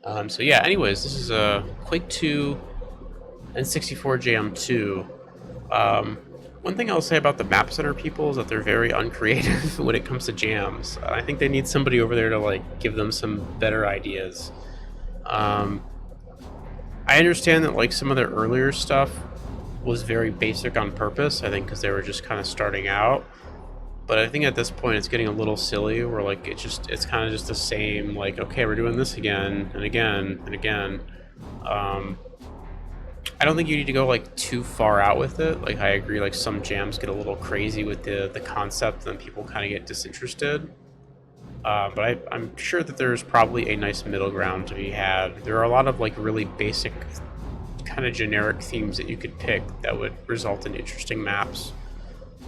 So yeah, anyways, this is Quake 2 N64 Jam 2. Um, One thing I'll say about the Map Center people is that they're very uncreative when it comes to jams. I think they need somebody over there to like give them some better ideas. Um, I understand that like some of their earlier stuff was very basic on purpose. I think because they were just kind of starting out. But I think at this point it's getting a little silly. Where like it's kind of just the same. Like okay, we're doing this again and again and again. Um, I don't think you need to go like too far out with it. Like I agree, like some jams get a little crazy with the concept, and then people kind of get disinterested. But I'm sure that there's probably a nice middle ground to be had. There are a lot of like really basic, kind of generic themes that you could pick that would result in interesting maps.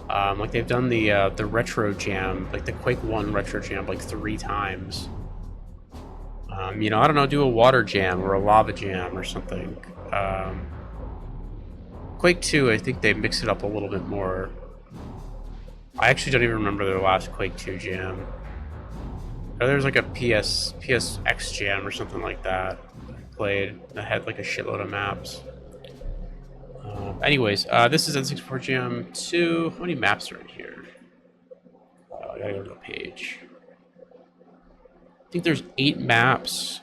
Like they've done the retro jam, like the Quake One retro jam, like 3 times. I don't know, do a water jam or a lava jam or something. Quake 2, I think they mix it up a little bit more. I actually don't even remember their last Quake 2 jam. Or there's like a PSX jam or something like that played that had like a shitload of maps. Anyways, this is N64 Jam 2. How many maps are in here? I gotta go to the page. I think there's 8 maps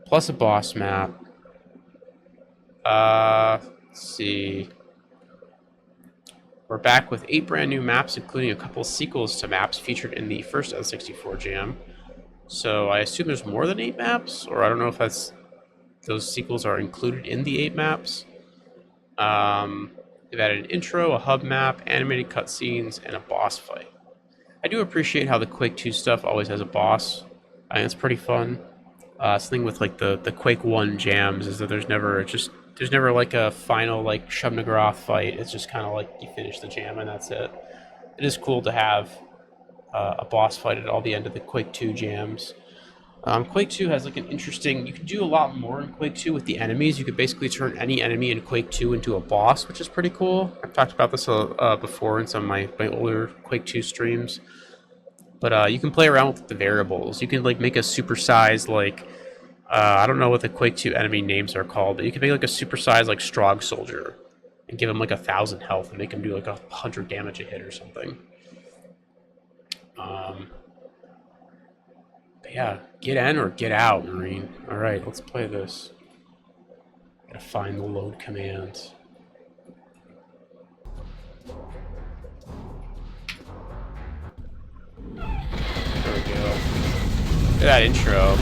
plus a boss map. Let's see. We're back with 8 brand new maps, including a couple sequels to maps featured in the first N64 Jam. So I assume there's more than 8 maps, or I don't know if those sequels are included in the 8 maps. They've added an intro, a hub map, animated cutscenes, and a boss fight. I do appreciate how the Quake 2 stuff always has a boss. I think it's pretty fun. Something with like the Quake 1 jams is that there's never like a final like Shub-Niggurath fight. It's just kind of like you finish the jam and that's it. It is cool to have a boss fight at all the end of the Quake 2 jams. Quake 2 has like an interesting. You can do a lot more in Quake 2 with the enemies. You could basically turn any enemy in Quake 2 into a boss, which is pretty cool. I've talked about this before in some of my older Quake 2 streams. But you can play around with the variables. You can like make a supersized like I don't know what the Quake 2 enemy names are called, but you can make like a supersized like Strog soldier and give him like 1,000 health and make him do like 100 damage a hit or something. Um, but yeah, get in or get out, Marine. All right, let's play this. Gotta find the load command. There we go. Look at that intro.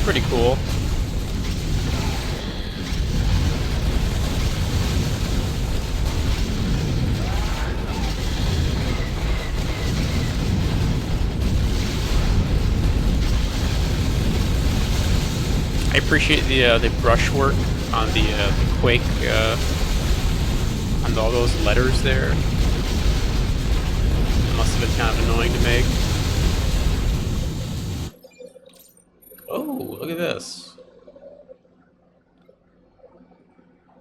Pretty cool. I appreciate the brushwork on the Quake on all those letters there. It must have been kind of annoying to make. Oh, look at this.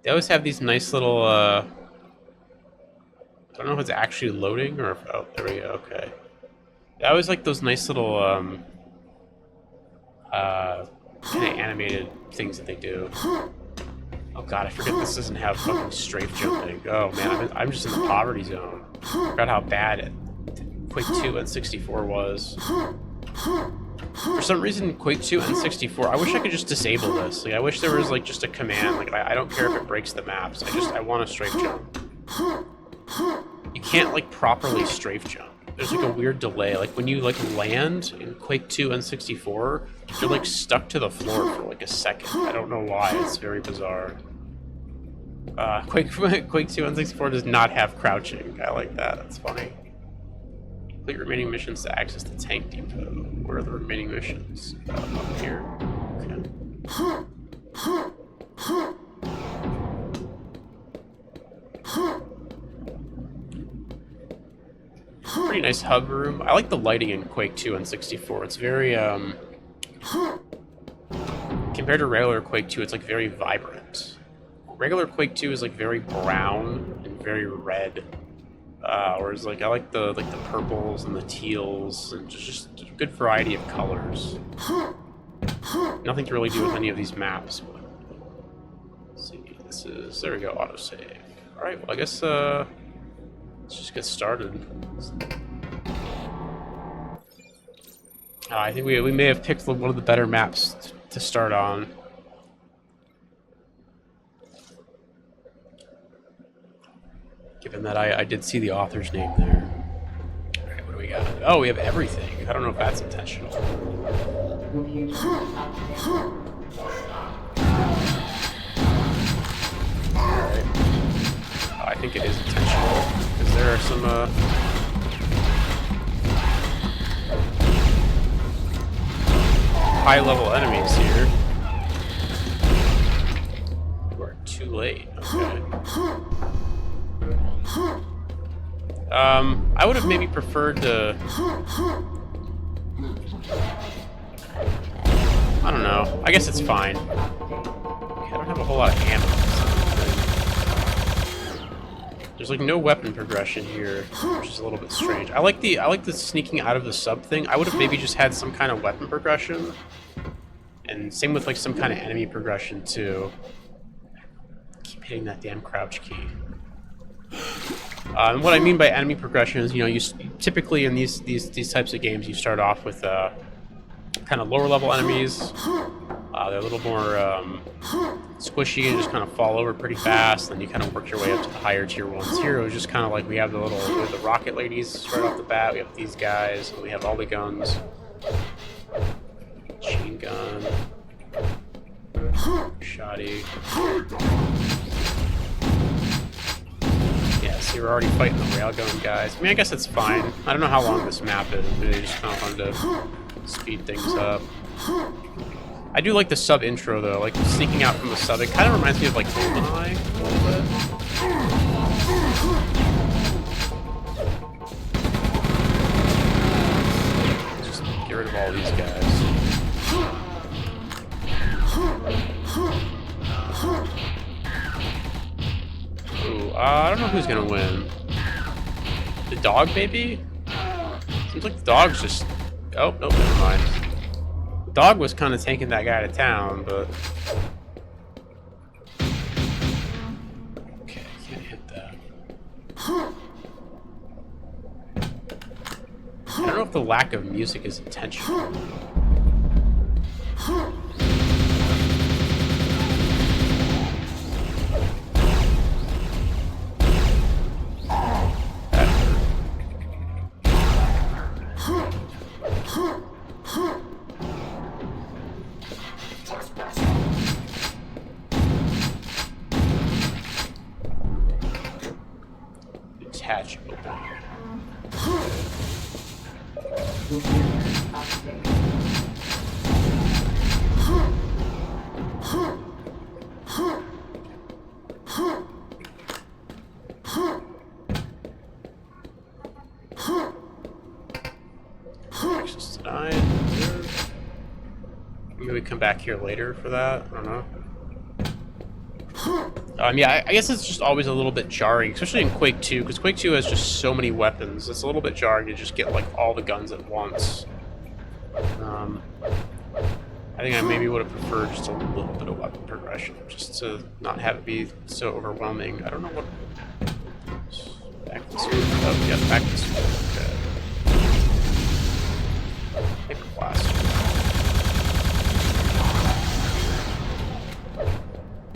They always have these nice little, I don't know if it's actually loading or if, oh, there we go, okay. I always like those nice little, kind of animated things that they do. Oh god, I forget this doesn't have fucking strafe jumping. Oh man, I'm just in the poverty zone. I forgot how bad Quake 2 and 64 was. For some reason, Quake 2 and 64, I wish I could just disable this. Like, I wish there was like just a command. Like, I don't care if it breaks the maps. I want to strafe jump. You can't like properly strafe jump. There's like a weird delay. Like when you like land in Quake 2 and 64, you're like stuck to the floor for like a second. I don't know why. It's very bizarre. Quake 2 and 64 does not have crouching. I like that. That's funny. Complete remaining missions to access the tank depot. Where are the remaining missions? Up here. Okay. Pretty nice hub room. I like the lighting in Quake 2 and 64. It's very, compared to regular Quake 2, it's like very vibrant. Regular Quake 2 is like very brown and very red. Whereas like I like the purples and the teals and just a good variety of colors. Nothing to really do with any of these maps. But let's see, there we go, autosave. All right, well I guess let's just get started. I think we may have picked one of the better maps to start on. Given that I did see the author's name there. Alright, what do we got? Oh, we have everything. I don't know if that's intentional. Alright. I think it is intentional. Because there are some, high-level enemies here. We're too late. Okay. I would have maybe preferred to... I don't know. I guess it's fine. I don't have a whole lot of ammo. There's like no weapon progression here, which is a little bit strange. I like the sneaking out of the sub thing. I would have maybe just had some kind of weapon progression. And same with like some kind of enemy progression too. Keep hitting that damn crouch key. And what I mean by enemy progression is, you know, you typically in these types of games, you start off with kind of lower level enemies. They're a little more squishy and just kind of fall over pretty fast. Then you kind of work your way up to the higher tier ones. Here it was just kind of like we have the rocket ladies right off the bat. We have these guys, and we have all the guns. Machine gun, shoddy. Yeah, so you're already fighting the railgun guys. I mean, I guess it's fine. I don't know how long this map is. Maybe they just kind of wanted to speed things up. I do like the sub intro though, like sneaking out from the sub. It kind of reminds me of like GoldenEye a little bit. Just get rid of all these guys. Ooh, I don't know who's gonna win. The dog, maybe? Seems like the dog's just... Oh, nope, never mind. The dog was kind of taking that guy to town, but... Okay, can't hit that. I don't know if the lack of music is intentional. Attach open. Access denied. Maybe we come back here later for that. I don't know. Yeah, I guess it's just always a little bit jarring, especially in Quake 2, because Quake 2 has just so many weapons. It's a little bit jarring to just get like all the guns at once. I think I maybe would have preferred just a little bit of weapon progression, just to not have it be so overwhelming. I don't know what... Back this way. Oh, yeah, back this way. Okay. Paper blast.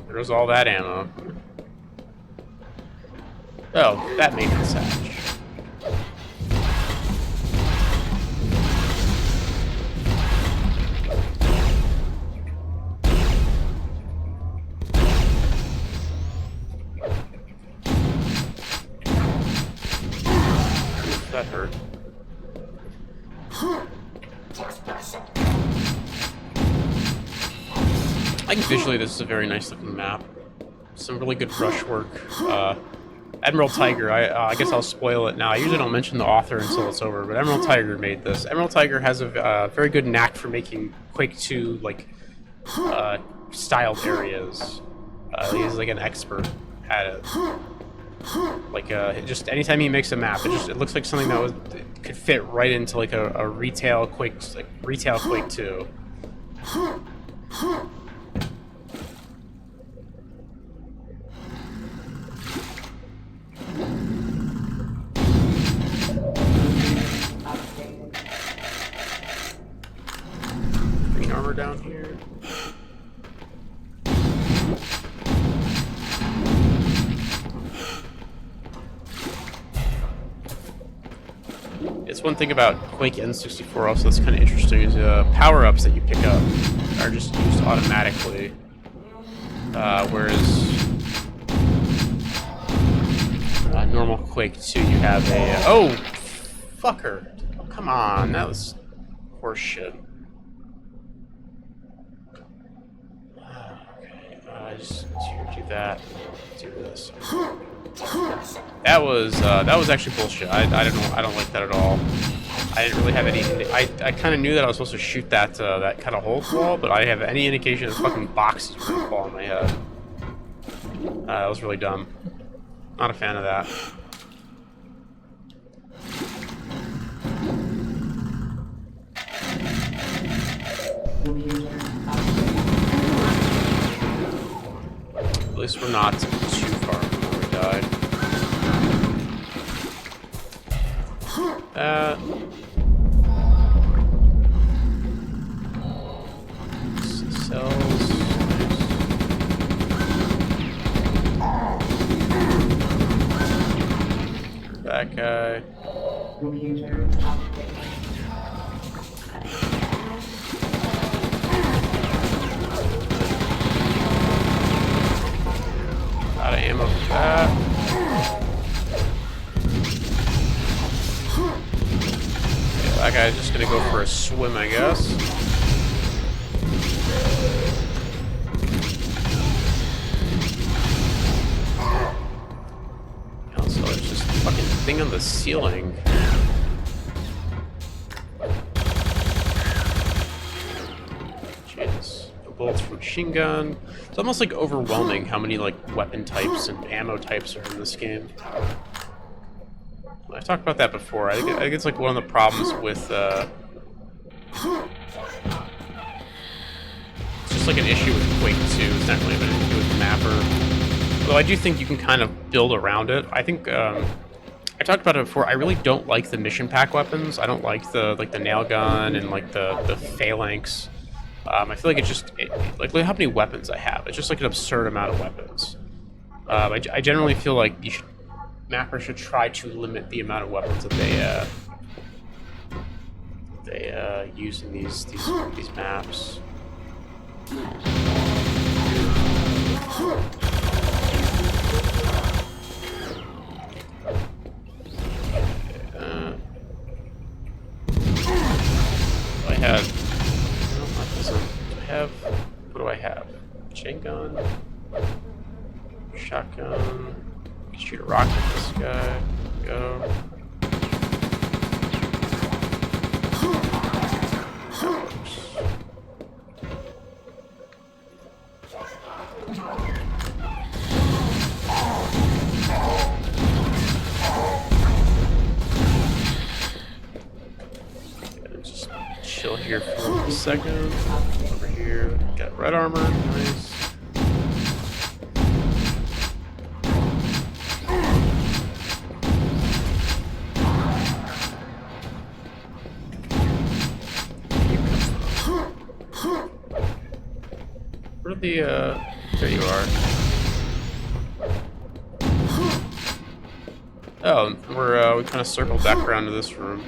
There was all that ammo. Oh, that maintenance hatch. That hurt. I think visually this is a very nice looking map. Some really good brushwork. Emerald Tiger, I guess I'll spoil it now. I usually don't mention the author until it's over, but Emerald Tiger made this. Emerald Tiger has a very good knack for making Quake 2 like styled areas. He's like an expert at it. Like just anytime he makes a map, it looks like something that could fit right into like a retail Quake, like retail Quake 2. Green armor down here. It's one thing about Quake N64 also that's kind of interesting is power-ups that you pick up are just used automatically, whereas normal Quake 2 you have a oh fucker, oh, come on, that was horse shit. Okay, just do that, do this. That was actually bullshit. I don't like that at all. I didn't really have any. I kind of knew that I was supposed to shoot that that kind of hole wall, but I didn't have any indication that fucking boxes were gonna fall on my head. That was really dumb. Not a fan of that. At least we're not too far from where we died. Cells. That guy. Out of ammo for that. That guy's just gonna go for a swim, I guess. Also, there's just a fucking thing on the ceiling. Jesus. No bullets from machine gun. It's almost like overwhelming how many like weapon types and ammo types are in this game. I've talked about that before. I think it's like one of the problems with it's just like an issue with Quake 2. It's not really an issue with Mapper. Although I do think you can kind of build around it. I think I talked about it before. I really don't like the mission pack weapons. I don't like the nail gun and like the phalanx. I feel like like look how many weapons I have. It's just like an absurd amount of weapons. I generally feel like Mapper should try to limit the amount of weapons that they use in these maps. What do I have? Chain gun, shotgun. Shoot a rocket at this guy. Go. Just chill here for a second. Over here, got red armor. Nice. Where are the, there you are. Oh, we kind of circled back around to this room.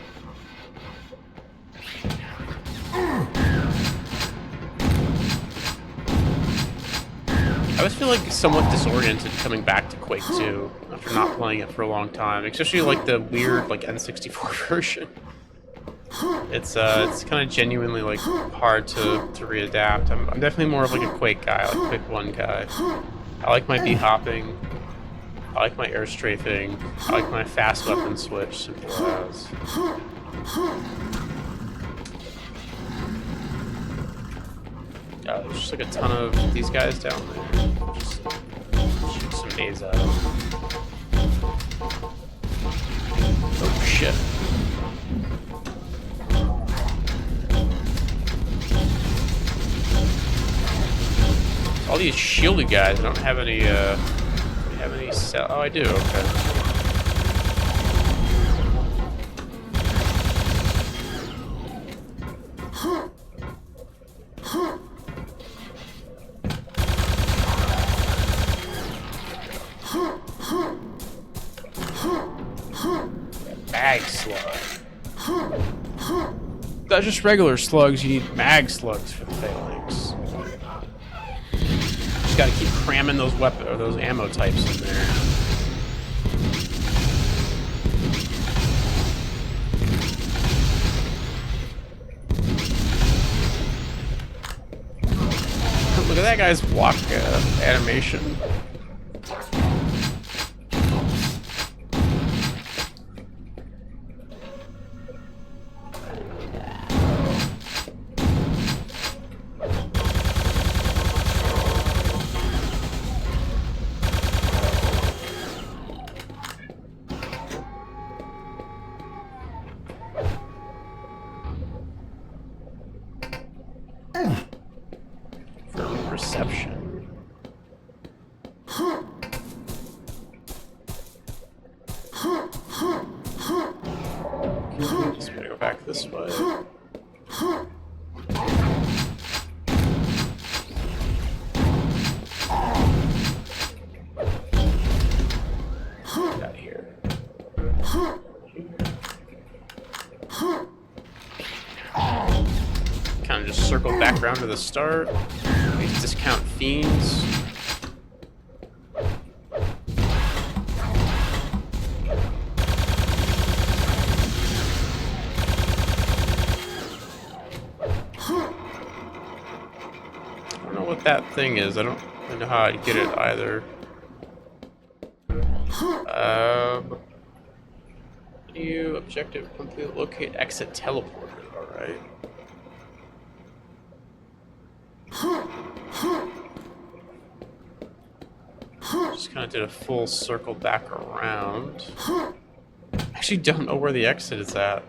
I always feel like somewhat disoriented coming back to Quake 2 after not playing it for a long time, especially like the weird like N64 version. It's kind of genuinely like hard to readapt. I'm definitely more of like a Quake guy, like Quake 1 guy. I like my B-hopping. I like my air strafing. I like my fast weapon switch, simple as. There's just like a ton of these guys down there. Just shoot some A's at them. Oh shit. All these shielded guys, I don't have any, oh, I do, okay. Mag slug. That's just regular slugs, you need mag slugs for the phalanx. Just gotta keep cramming those weapon or those ammo types in there. Look at that guy's walk animation. Reception. Just gonna go back this way. Get out of here. Kind of just circle back around to the start. These discount fiends. I don't know what that thing is. I don't know how I'd get it either. New objective complete. Locate exit teleporter. All right. Just kind of did a full circle back around. Actually, don't know where the exit is at.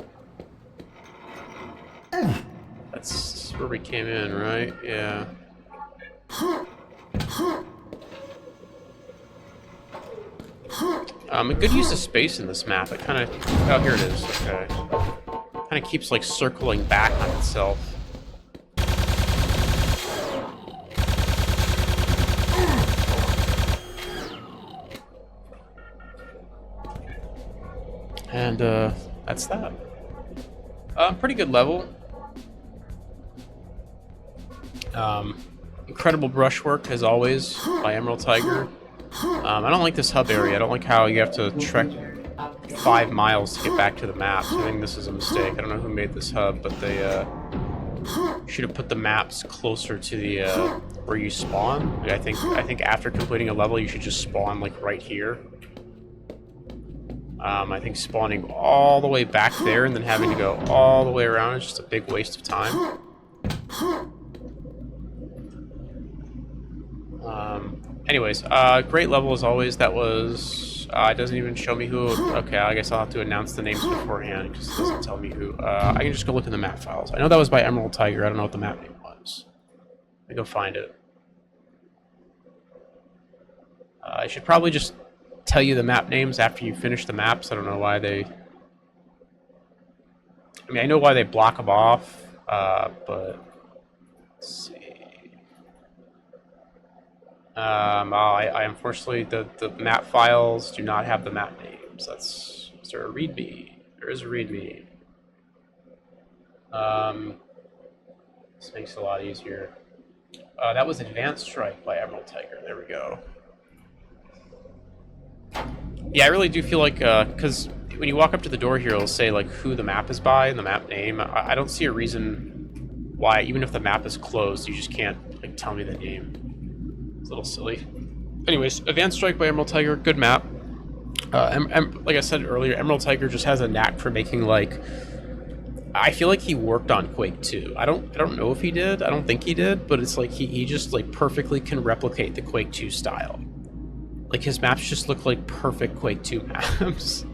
That's where we came in, right? Yeah. A good use of space in this map. It kind of... Oh, here it is. Okay. Kind of keeps, like, circling back on itself. And, that's that. Pretty good level. Incredible brushwork, as always, by Emerald Tiger. I don't like this hub area. I don't like how you have to trek 5 miles to get back to the map. I think this is a mistake. I don't know who made this hub, but they should have put the maps closer to the where you spawn. Like, I think after completing a level, you should just spawn like right here. I think spawning all the way back there and then having to go all the way around is just a big waste of time. Anyways, great level as always. That was... it doesn't even show me who... Okay, I guess I'll have to announce the names beforehand because it doesn't tell me who. I can just go look in the map files. I know that was by Emerald Tiger. I don't know what the map name was. Let me go find it. I should probably just tell you the map names after you finish the maps. I don't know why they... I mean, I know why they block them off, but... Let's see. I unfortunately, the map files do not have the map names. Is there a readme? There is a readme. This makes it a lot easier. That was Advanced Strike by Emerald Tiger. There we go. Yeah, I really do feel like, because when you walk up to the door here, it'll say, like, who the map is by and the map name. I don't see a reason why, even if the map is closed, you just can't, like, tell me the name. It's a little silly. Anyways, Advanced Strike by Emerald Tiger, good map. Like I said earlier, Emerald Tiger just has a knack for making, like... I feel like he worked on Quake 2. I don't know if he did. I don't think he did, but it's like he just, like, perfectly can replicate the Quake 2 style. Like, his maps just look like perfect Quake 2 maps.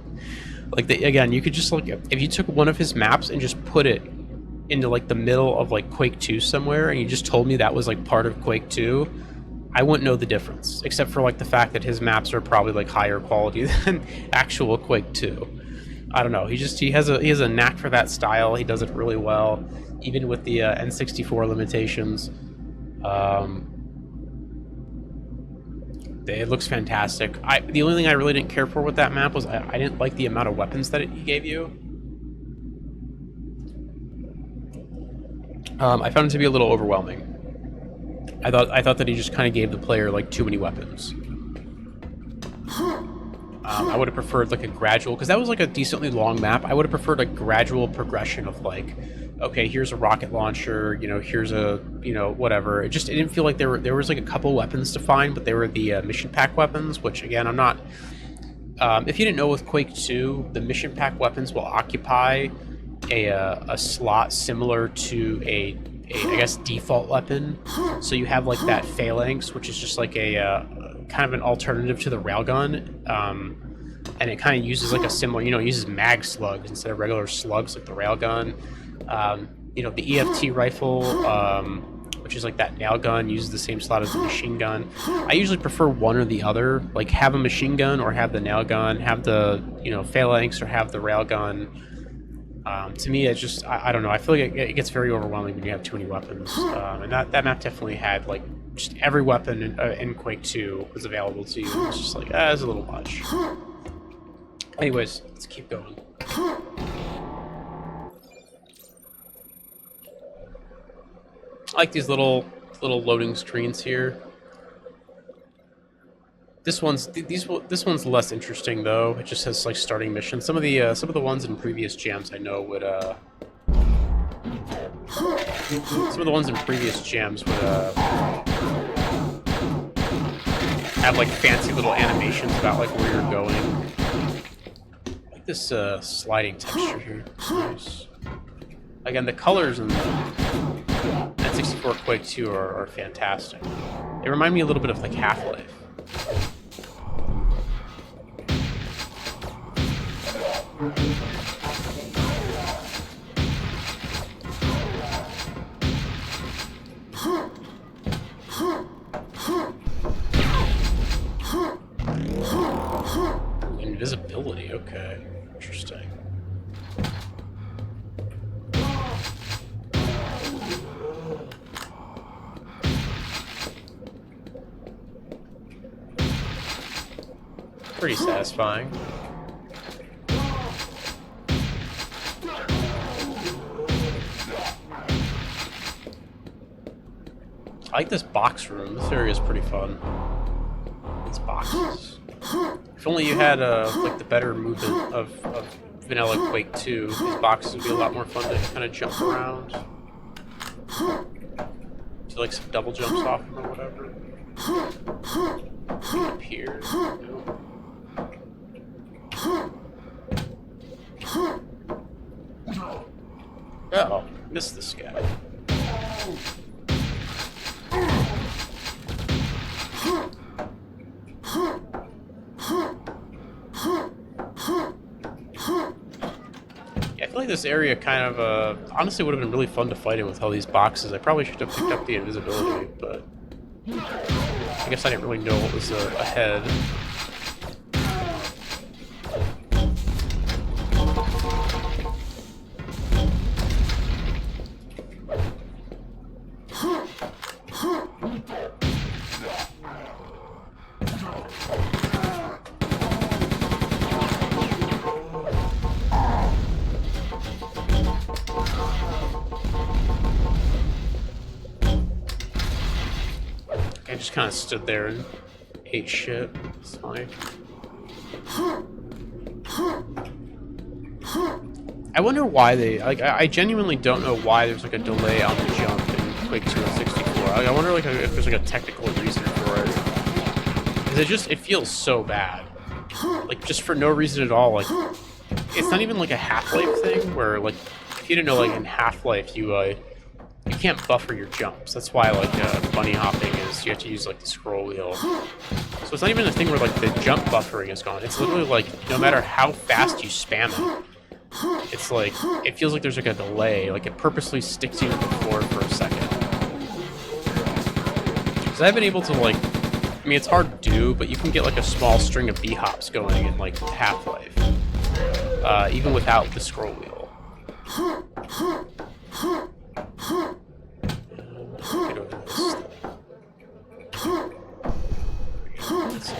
Like, again, you could just, like, if you took one of his maps and just put it into, like, the middle of, like, Quake 2 somewhere, and you just told me that was, like, part of Quake 2, I wouldn't know the difference, except for, like, the fact that his maps are probably, like, higher quality than actual Quake 2. I don't know. He has a knack for that style. He does it really well, even with the N64 limitations. It looks fantastic. The only thing I really didn't care for with that map was I didn't like the amount of weapons that he gave you. I found it to be a little overwhelming. I thought that he just kind of gave the player like too many weapons. I would have preferred like a gradual, because that was like a decently long map. I would have preferred a gradual progression of like, okay, here's a rocket launcher, you know, here's a, you know, whatever. It didn't feel like there was like a couple weapons to find, but they were the mission pack weapons, which again, I'm not. If you didn't know, with Quake 2, the mission pack weapons will occupy a slot similar to a I guess default weapon. So you have like that phalanx, which is just like a kind of an alternative to the railgun, and it kind of uses like a similar, you know, it uses mag slugs instead of regular slugs like the railgun. You know, the EFT rifle, which is like that nail gun, uses the same slot as the machine gun. I usually prefer one or the other, like have a machine gun or have the nail gun, have the, you know, phalanx or have the railgun. To me, it's just, I don't know, I feel like it gets very overwhelming when you have too many weapons. And that map definitely had, like, just every weapon in Quake 2 was available to you. It's just like, it's a little much. Anyways, let's keep going. I like these little loading screens here. This one's less interesting though. It just has like starting missions. Some of the ones in previous jams I know would have like fancy little animations about like where you're going. I like this sliding texture here. Nice. Again, the colors in the N64 Quake 2 are fantastic. They remind me a little bit of like Half-Life. Invisibility, okay. Interesting. Pretty satisfying. I like this box room. This area is pretty fun. These boxes. If only you had like the better movement of vanilla Quake 2, these boxes would be a lot more fun to kind of jump around. Do like some double jumps off them or whatever. Up here. Oh, missed this guy. Yeah, I feel like this area kind of, honestly would have been really fun to fight in with all these boxes. I probably should have picked up the invisibility, but I guess I didn't really know what was ahead. I just kind of stood there and ate shit. It's funny. I wonder why they, like, I genuinely don't know why there's like a delay on the jump in Quake 2 and 64. Like, I wonder like if there's like a technical reason for it. Because it feels so bad. Like, just for no reason at all. Like, it's not even like a Half-Life thing where, like, if you didn't know, like, in Half-Life you can't buffer your jumps. That's why like bunny hopping is you have to use like the scroll wheel. So it's not even a thing where like the jump buffering is gone. It's literally like no matter how fast you spam it, it's like it feels like there's like a delay. Like it purposely sticks you to the floor for a second. Because I've been able to like, I mean it's hard to do, but you can get like a small string of B hops going in like Half-Life, even without the scroll wheel. Get over this thing. Let's go.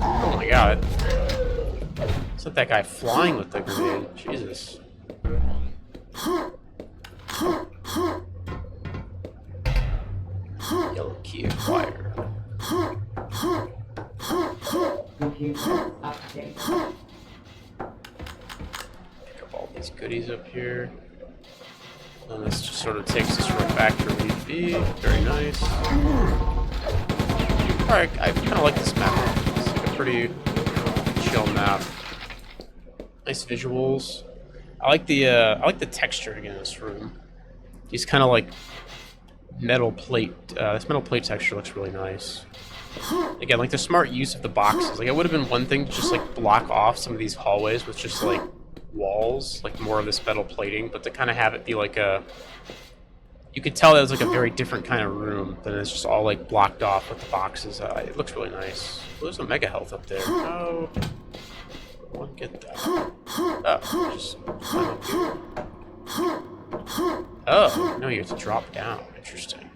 Oh my god. Sent that guy flying with the grenade. Jesus. Yellow key acquired. Pick up all these goodies up here. And this just sort of takes us right back to Reef B. Very nice. Alright, I kind of like this map. It's like a pretty chill map. Nice visuals. I like the texturing in this room. These kind of like metal plate. This metal plate texture looks really nice. Again, like the smart use of the boxes. Like it would have been one thing to just like block off some of these hallways with just like walls, like more of this metal plating, but to kind of have it be like a, you could tell that was like a very different kind of room than it's just all like blocked off with the boxes. It looks really nice. Oh, there's a mega health up there. Oh, I want to get that. Oh, just climb up here. Oh, no, you have to drop down. Interesting.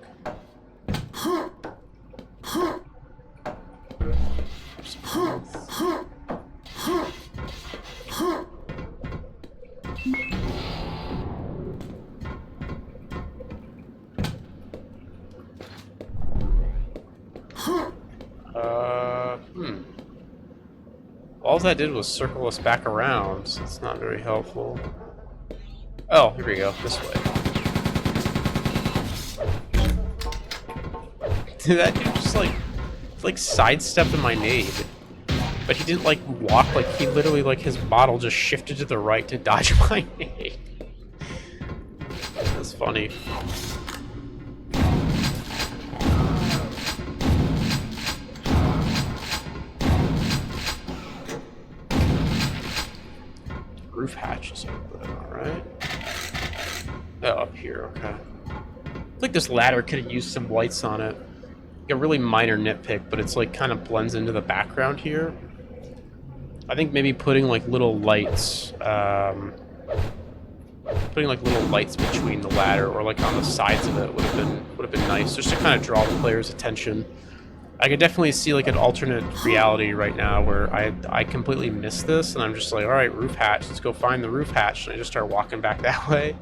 All that did was circle us back around, so it's not very helpful. Oh, here we go. This way. Did that dude just like sidestepped my nade? But he didn't like walk, like he literally like his model just shifted to the right to dodge my nade. That's funny. Roof hatch is open, alright. Oh, up here, okay. I think this ladder could have used some lights on it. Like a really minor nitpick, but it's like kind of blends into the background here. I think maybe putting like little lights, between the ladder or like on the sides of it would have been nice, just to kind of draw the player's attention. I could definitely see like an alternate reality right now where I completely missed this, and I'm just like, all right, roof hatch, let's go find the roof hatch, and I just start walking back that way.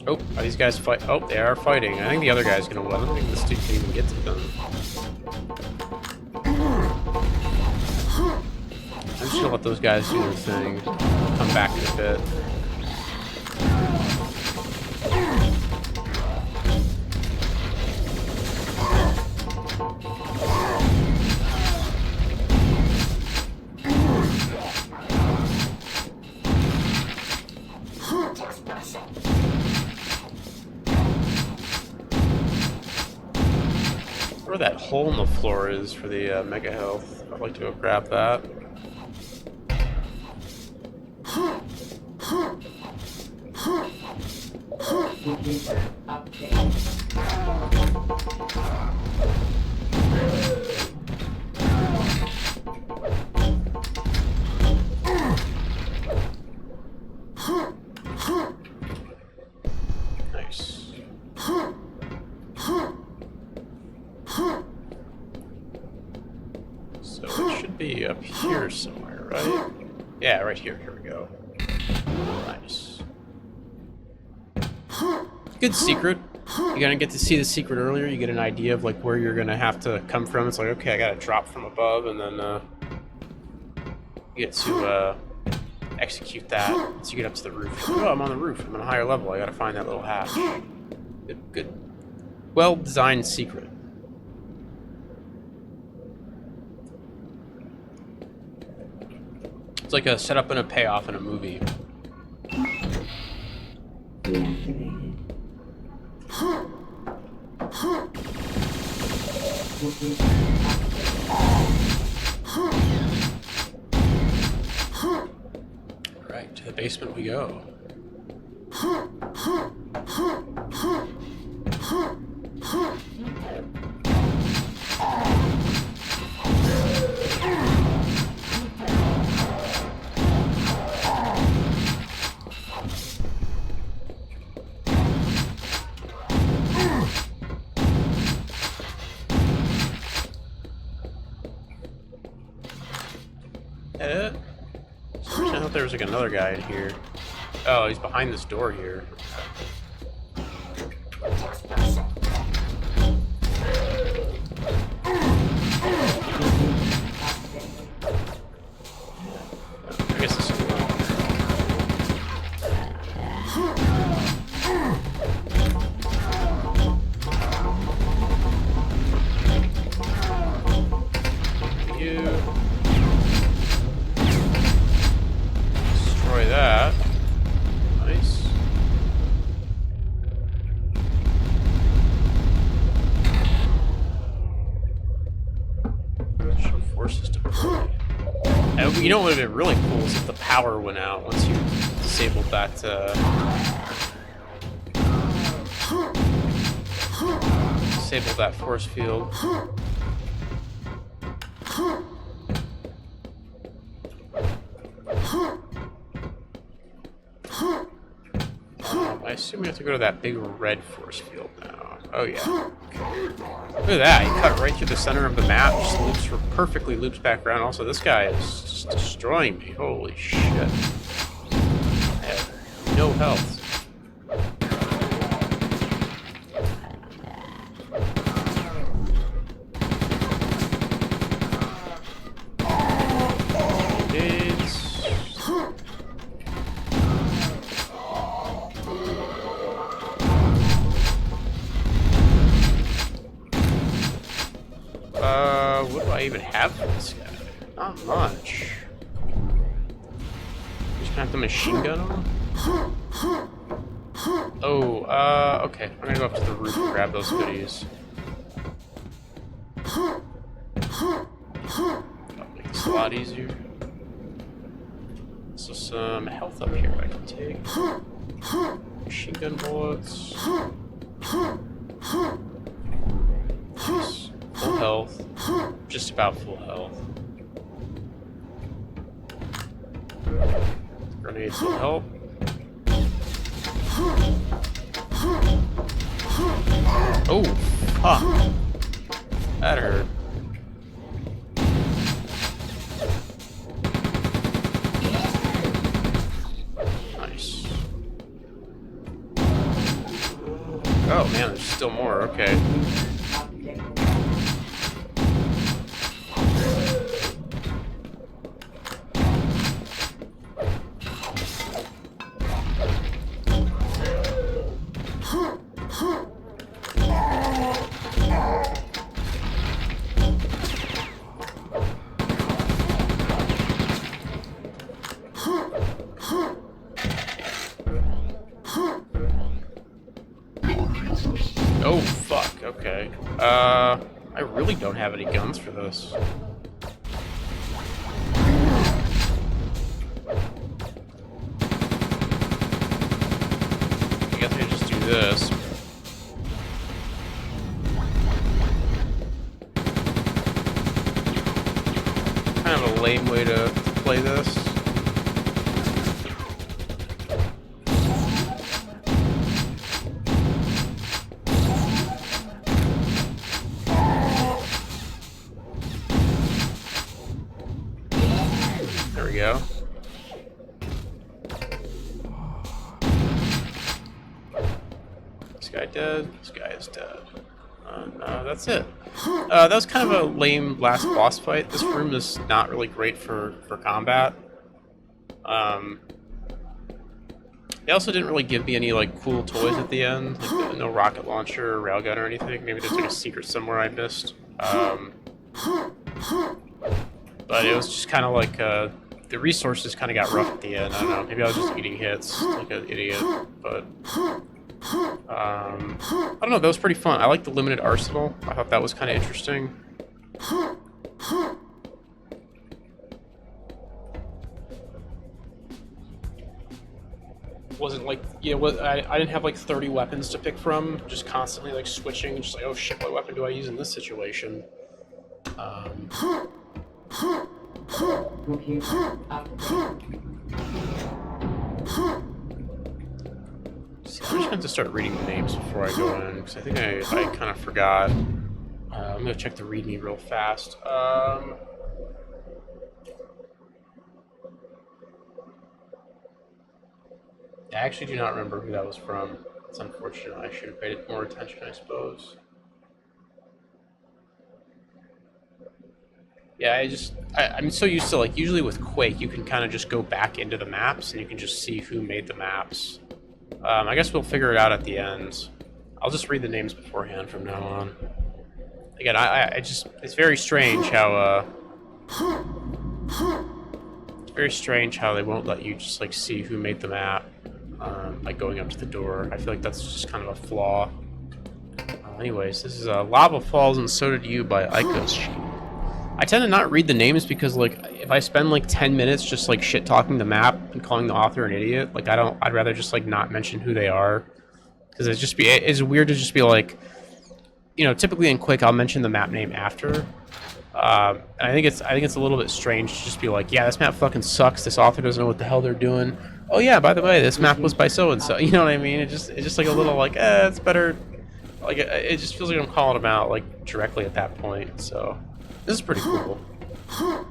Oh, are these guys fight? Oh, they are fighting. I think the other guy's gonna win. I don't think this dude can even get to them. I'm just gonna let those guys do their thing. Come back in a bit. Where that hole in the floor is for the mega health. I'd like to go grab that. Nice. So it should be up here somewhere, right? Yeah, right here. Here we go. Nice. Good secret. You're gonna get to see the secret earlier. You get an idea of like where you're gonna have to come from. It's like, okay, I gotta drop from above, and then you get to execute that once you get up to the roof. Oh, I'm on the roof. I'm on a higher level. I gotta find that little hatch. Good. Well-designed secret. It's like a setup and a payoff in a movie. Deactivated. Alright, to the basement we go. I thought there was like another guy in here. Oh, he's behind this door here. I guess this is cool. Destroy that. Nice. Show forces deployed. And you know what would have been really cool is if the power went out once you disabled that. Disabled that force field. I assume we have to go to that big red force field now. Oh yeah. Okay. Look at that, he cut right through the center of the map, just perfectly loops back around. Also, this guy is just destroying me. Holy shit. I have no health. What do I even have for this guy? Not much. Just gonna have the machine gun on? Oh, okay. I'm gonna go up to the roof and grab those goodies. That'll make this a lot easier. So some health up here I can take. Machine gun bullets. Nice. Full health. Just about full health. Grenades will help. Oh, fuck. That hurt. Nice. Oh man, there's still more. Okay. Oh, fuck, okay. I really don't have any guns for this. I guess I could just do this. Kind of a lame way to play this. There we go. This guy dead? This guy is dead. No, that's it. That was kind of a lame last boss fight. This room is not really great for combat. They also didn't really give me any like cool toys at the end, like no rocket launcher or railgun or anything. Maybe there's like a secret somewhere I missed. But it was just kind of like the resources kind of got rough at the end. I don't know. Maybe I was just eating hits like an idiot. But I don't know. That was pretty fun. I like the limited arsenal. I thought that was kind of interesting. Wasn't like, you know, I didn't have like 30 weapons to pick from, just constantly like switching, just like, oh shit, what weapon do I use in this situation? See, I'm just going to start reading the names before I go in, because I think I kind of forgot. I'm going to check the readme real fast. I actually do not remember who that was from. It's unfortunate. I should have paid more attention, I suppose. Yeah, I'm so used to, like, usually with Quake, you can kind of just go back into the maps and you can just see who made the maps. I guess we'll figure it out at the end. I'll just read the names beforehand from now on. Again, it's very strange how, it's very strange how they won't let you just, like, see who made the map, like, going up to the door. I feel like that's just kind of a flaw. Anyways, this is Lava Falls and So Did You by Iko's. I tend to not read the names because, like, if I spend like 10 minutes just like shit talking the map and calling the author an idiot, like I'd rather just like not mention who they are, because it's weird to just be like, you know, typically in Quake I'll mention the map name after, and I think it's a little bit strange to just be like, yeah, this map fucking sucks. This author doesn't know what the hell they're doing. Oh yeah, by the way, this map was by so and so. You know what I mean? It's just like a little like, it's better. Like it just feels like I'm calling them out like directly at that point. So. This is pretty cool. Am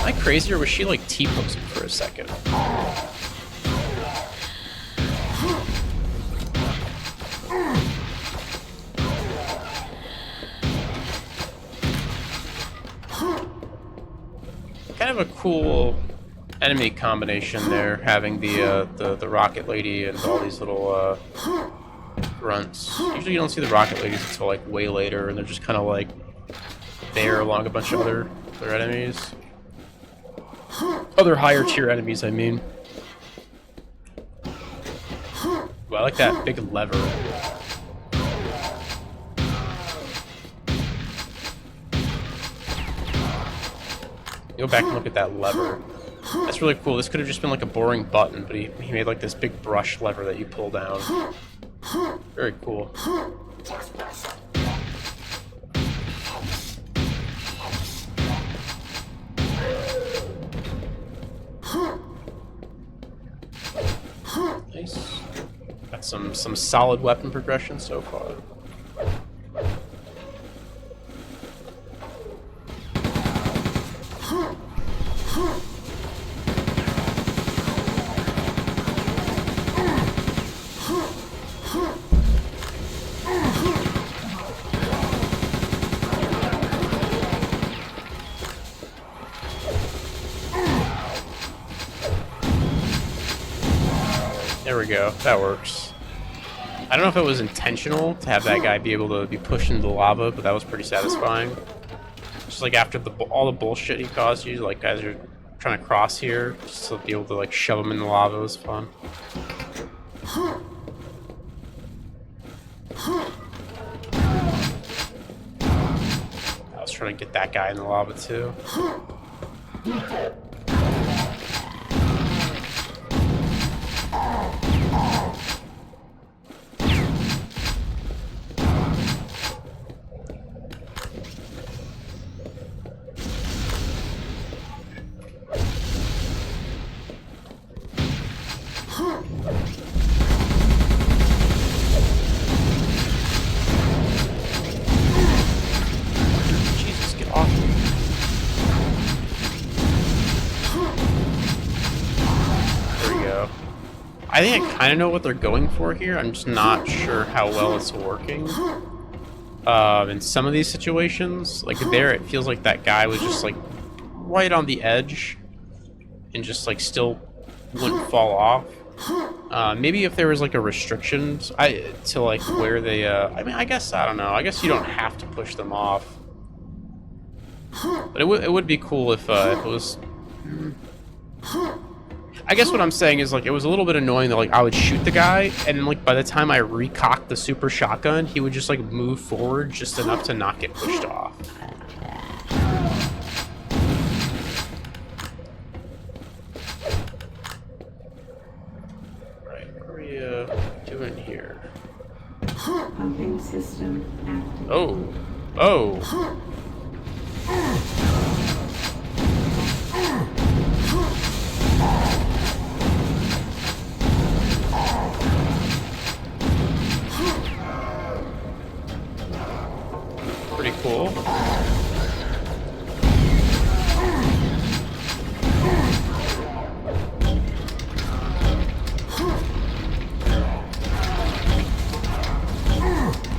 I crazy, or was she like T-posing for a second? Kind of a cool enemy combination there, having the rocket lady and all these little grunts. Usually you don't see the rocket ladies until like way later, and they're just kind of like there along a bunch of other enemies, other higher tier enemies. I mean, well, I like that big lever. Go back and look at that lever. That's really cool. This could have just been like a boring button, but he made like this big brush lever that you pull down. Very cool. Nice. Got some solid weapon progression so far. There we go. That works. I don't know if it was intentional to have that guy be able to be pushed into the lava, but that was pretty satisfying. Just like after all the bullshit he caused you, like guys are trying to cross here, just to be able to like shove him in the lava was fun. I was trying to get that guy in the lava too. I think I kind of know what they're going for here. I'm just not sure how well it's working. In some of these situations, like there, it feels like that guy was just like right on the edge and just like still wouldn't fall off. Maybe if there was like a restriction to like where they, I mean, I guess, I don't know. I guess you don't have to push them off. But it would be cool if it was... I guess what I'm saying is, like, it was a little bit annoying that, like, I would shoot the guy, and then, like, by the time I recocked the super shotgun, he would just, like, move forward just enough to not get pushed off. Right, what are we, doing here? Pumping system active. Oh. Oh. Pretty cool.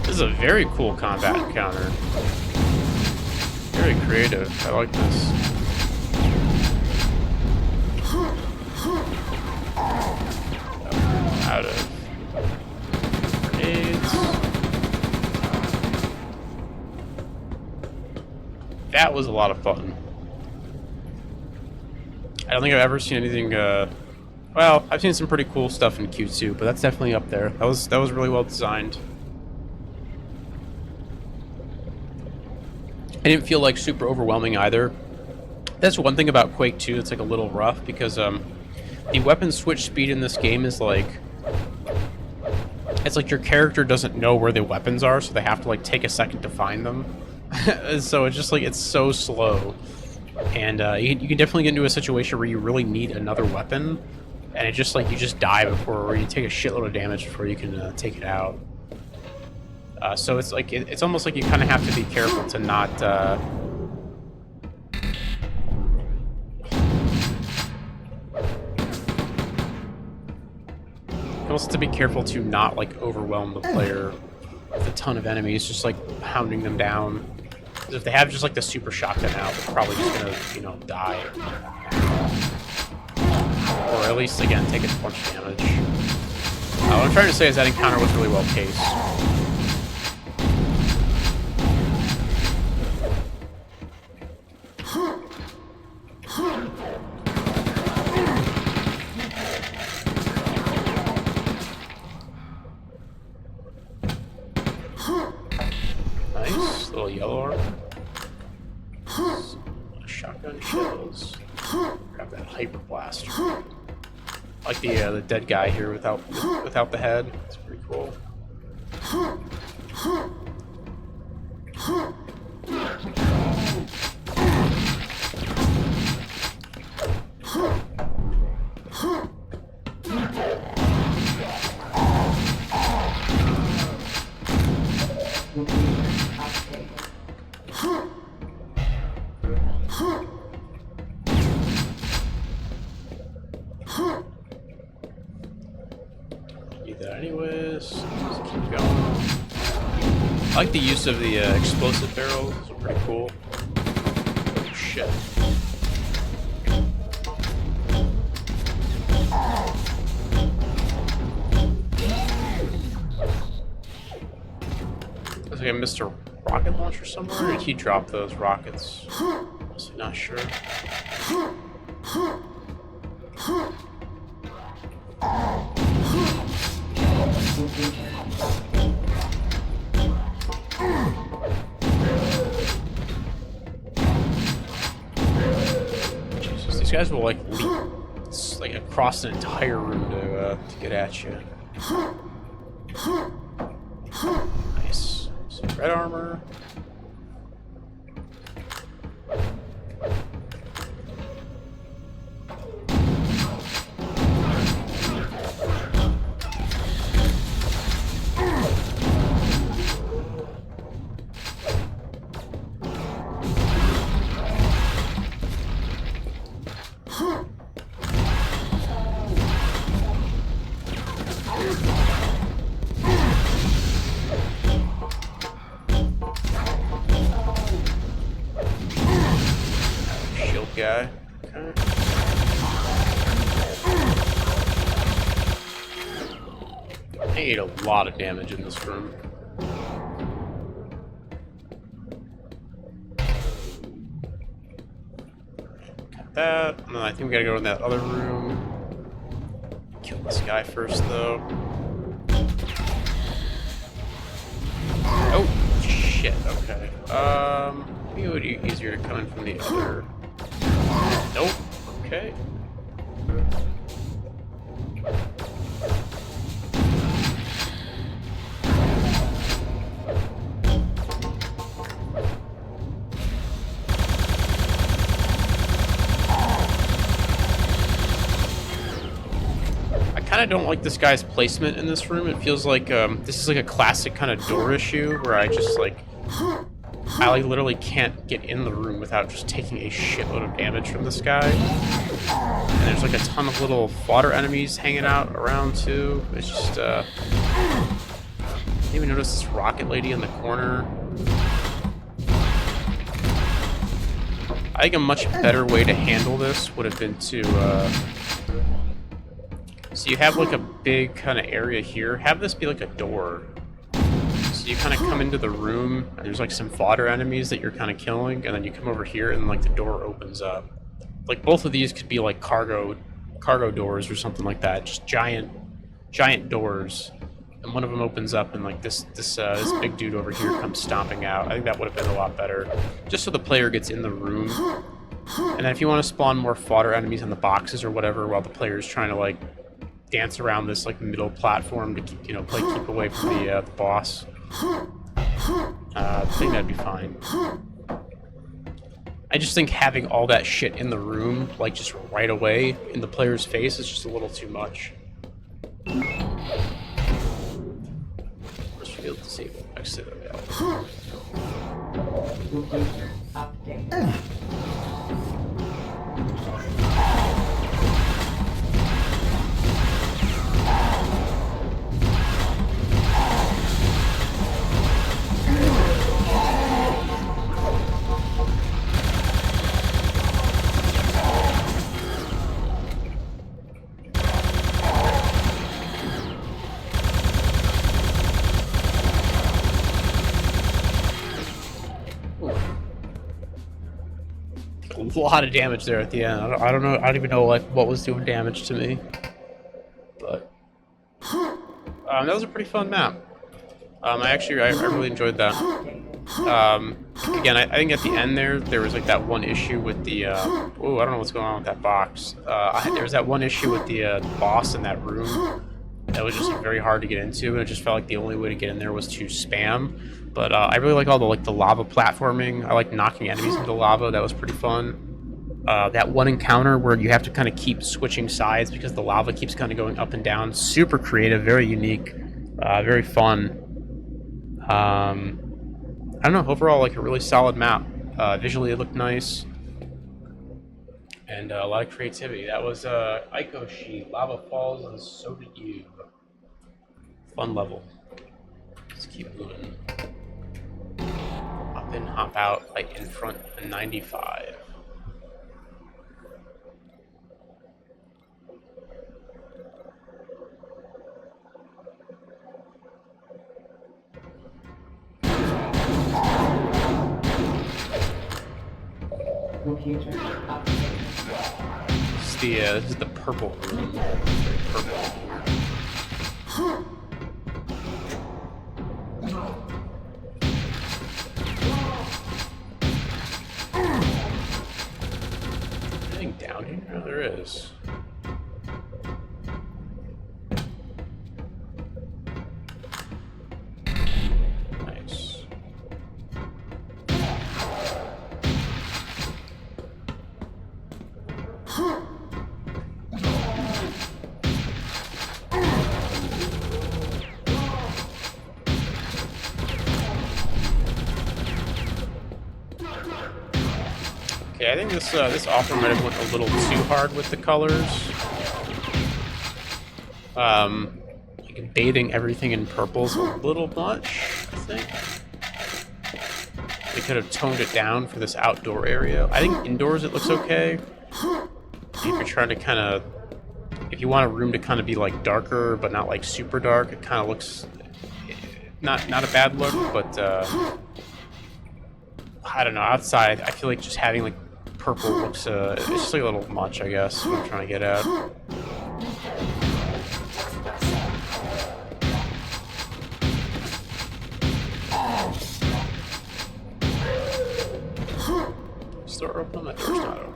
This is a very cool combat encounter. Very creative. I like this. Out of grenades. That was a lot of fun. I don't think I've ever seen anything, well, I've seen some pretty cool stuff in Q2, but that's definitely up there. That was really well designed. I didn't feel like super overwhelming either. That's one thing about Quake 2 that's like a little rough, because the weapon switch speed in this game is like, it's like your character doesn't know where the weapons are, so they have to like take a second to find them. So it's just like, it's so slow. And you can definitely get into a situation where you really need another weapon, and it just like, you just die before, or you take a shitload of damage before you can take it out. So it's like, it's almost like you kind of have to be careful to not, you also have to be careful to not like overwhelm the player with a ton of enemies, just like pounding them down. Because if they have just like the super shotgun out, they're probably just gonna, you know, die. Or at least, again, take a bunch of damage. What I'm trying to say is that encounter was really well paced. Nice, little yellow armor. Shotgun shells. Grab that hyper blaster. I like the dead guy here without the head. It's pretty cool. Need that anyways. Just keep going. I like the use of the explosive barrels. Those are pretty cool. Oh, shit. Looks like I missed a rocket launcher somewhere. Or did he drop those rockets? Honestly, not sure. Jesus, these guys will like leap like across an entire room to get at you. Nice. Some red armor. guy. Okay. I ate a lot of damage in this room. Got that. And then I think we gotta go in that other room. Kill this guy first, though. Oh, shit. Okay. Maybe it would be easier to come in from the other. Nope. Okay. I kind of don't like this guy's placement in this room. It feels like this is like a classic kind of door issue where I just like literally can't get in the room without just taking a shitload of damage from this guy. And there's like a ton of little fodder enemies hanging out around too. It's just I didn't even notice this rocket lady in the corner. I think a much better way to handle this would have been to so you have like a big kind of area here. Have this be like a door. So you kind of come into the room, and there's like some fodder enemies that you're kind of killing, and then you come over here, and like the door opens up. Like both of these could be like cargo doors or something like that. Just giant doors, and one of them opens up, and like this big dude over here comes stomping out. I think that would have been a lot better, just so the player gets in the room. And then if you want to spawn more fodder enemies on the boxes or whatever, while the player is trying to like dance around this like middle platform to keep keep away from the boss. I think that'd be fine. I just think having all that shit in the room, like just right away in the player's face, is just a little too much. First field disabled. Exit available. Update. A lot of damage there at the end. I don't know. I don't even know like what was doing damage to me. But that was a pretty fun map. I really enjoyed that. Again, I think at the end there was like that one issue with the. Oh, I don't know what's going on with that box. There was that one issue with the boss in that room that was just like, very hard to get into, and it just felt like the only way to get in there was to spam. But I really like all the lava platforming. I like knocking enemies into lava. That was pretty fun. That one encounter where you have to kind of keep switching sides because the lava keeps kind of going up and down. Super creative, very unique, very fun. I don't know. Overall, like a really solid map. Visually, it looked nice, and a lot of creativity. That was Aikoshi, Lava Falls, and so did you. Fun level. Let's keep moving. Hop in, hop out, like in front of 95. Computer update. This is the purple room. Very purple. Anything down here? No, there is. Nice. Okay, I think this offer might have went a little too hard with the colors. Like bathing everything in purple's a little much, I think. They could have toned it down for this outdoor area. I think indoors it looks okay. If you're trying to kind of, if you want a room to kind of be like darker but not like super dark, it kind of looks not a bad look. But I don't know. Outside, I feel like just having like purple looks it's just like a little much, I guess. What I'm trying to get at. Is the door open? That door's not open.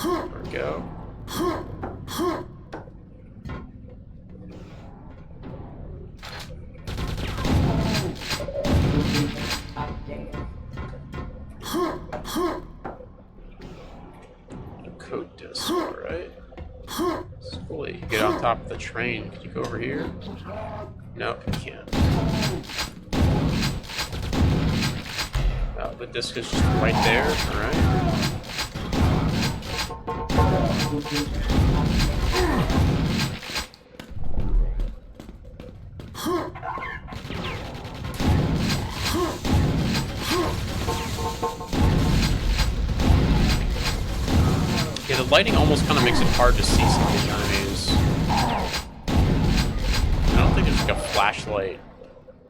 There we go. A code disc, alright. It's cool. You can get on top of the train. Can you go over here? No, you can't. Oh, the disc is just right there, alright. Yeah, the lighting almost kind of makes it hard to see some of these enemies. I don't think there's like a flashlight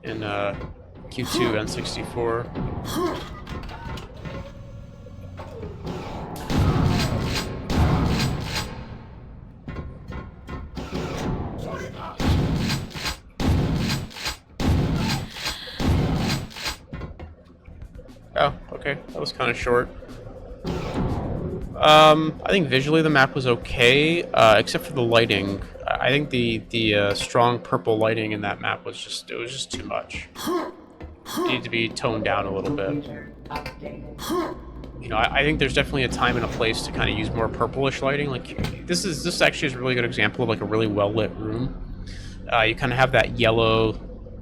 in Q2 N64. Oh, okay. That was kind of short. I think visually the map was okay, except for the lighting. I think the strong purple lighting in that map was just too much. It needed to be toned down a little bit. You know, I think there's definitely a time and a place to kind of use more purplish lighting. Like this actually is a really good example of like a really well lit room. You kind of have that yellow,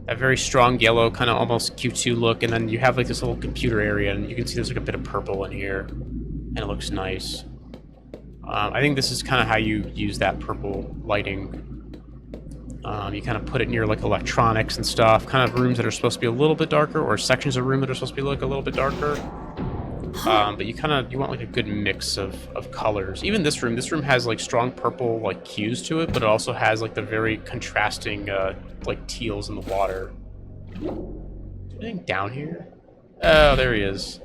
that very strong yellow, kind of almost Q2 look, and then you have like this little computer area, and you can see there's like a bit of purple in here. And it looks nice. I think this is kind of how you use that purple lighting. You kind of put it near like electronics and stuff, kind of rooms that are supposed to be a little bit darker, or sections of room that are supposed to be like a little bit darker. But you want like a good mix of colors. Even this room has like strong purple like hues to it, but it also has like the very contrasting like teals in the water. Is there anything down here? Oh, there he is.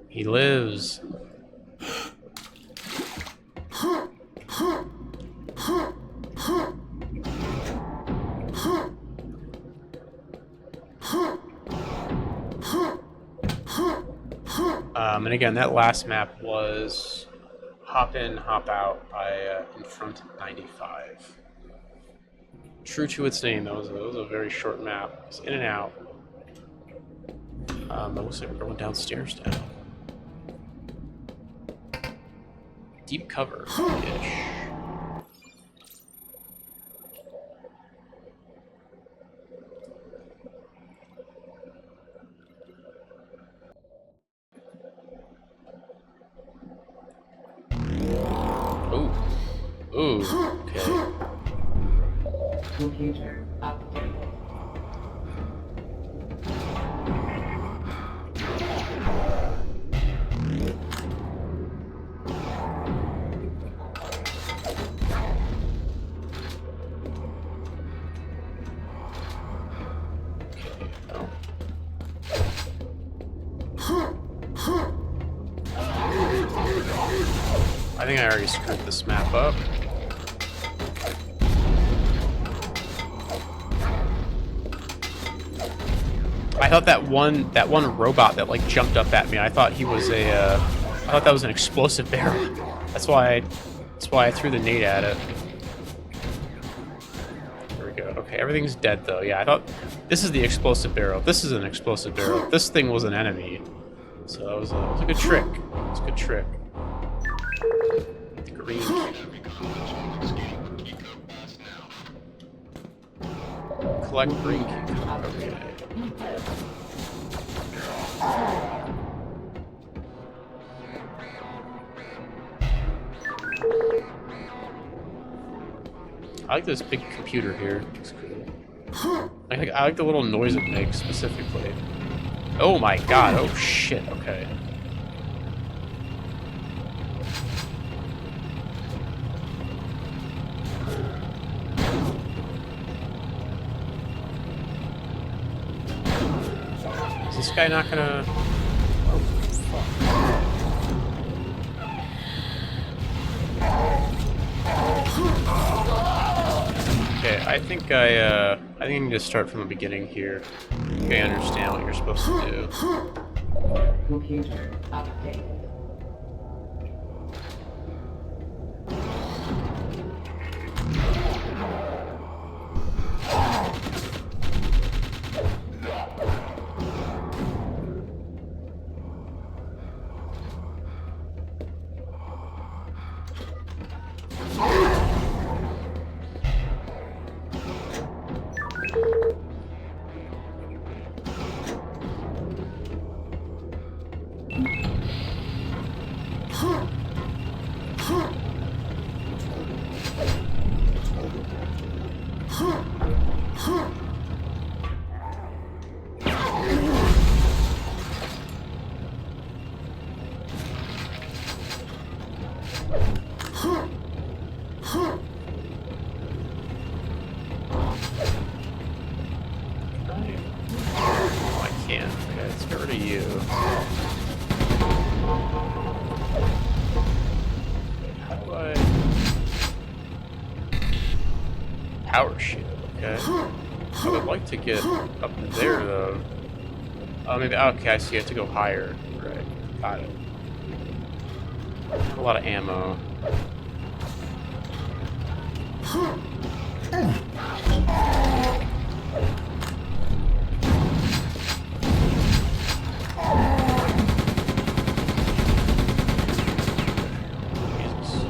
He lives. And again, that last map was Hop In, Hop Out by In Front 95. True to its name, that was a very short map. It was in and out. It looks like we're going downstairs now. Deep cover-ish. Ooh, okay. Computer updated. I think I already screwed this map up. I thought that one robot that like jumped up at me, I thought he was I thought that was an explosive barrel. That's why I threw the nade at it. There we go. Okay, everything's dead though. Yeah, I thought this is the explosive barrel. This is an explosive barrel. This thing was an enemy. So that was a good trick. It's a good trick. Green. Collect green key. Okay. I like this big computer here. It's cool. I like the little noise it makes specifically. Oh my god, oh shit, okay. Is this guy not gonna... Oh, fuck. Okay, I think I need to start from the beginning here. I think I understand what you're supposed to do. Computer updated. Oh, I can't. Okay, let's get rid of you. How do I... Power shield, okay. I would like to get up there, though. Oh, maybe... Okay, I see. I have to go higher. Right. Got it. A lot of ammo. Jesus.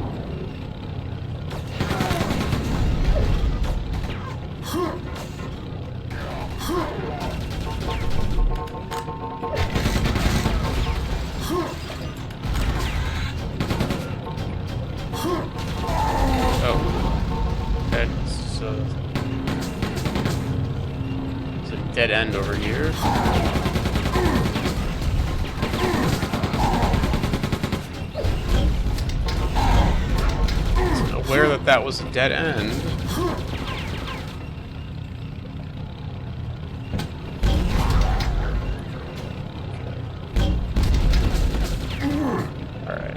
Oh. Okay, so... It's a dead end over here. Wasn't aware that that was a dead end. Alright.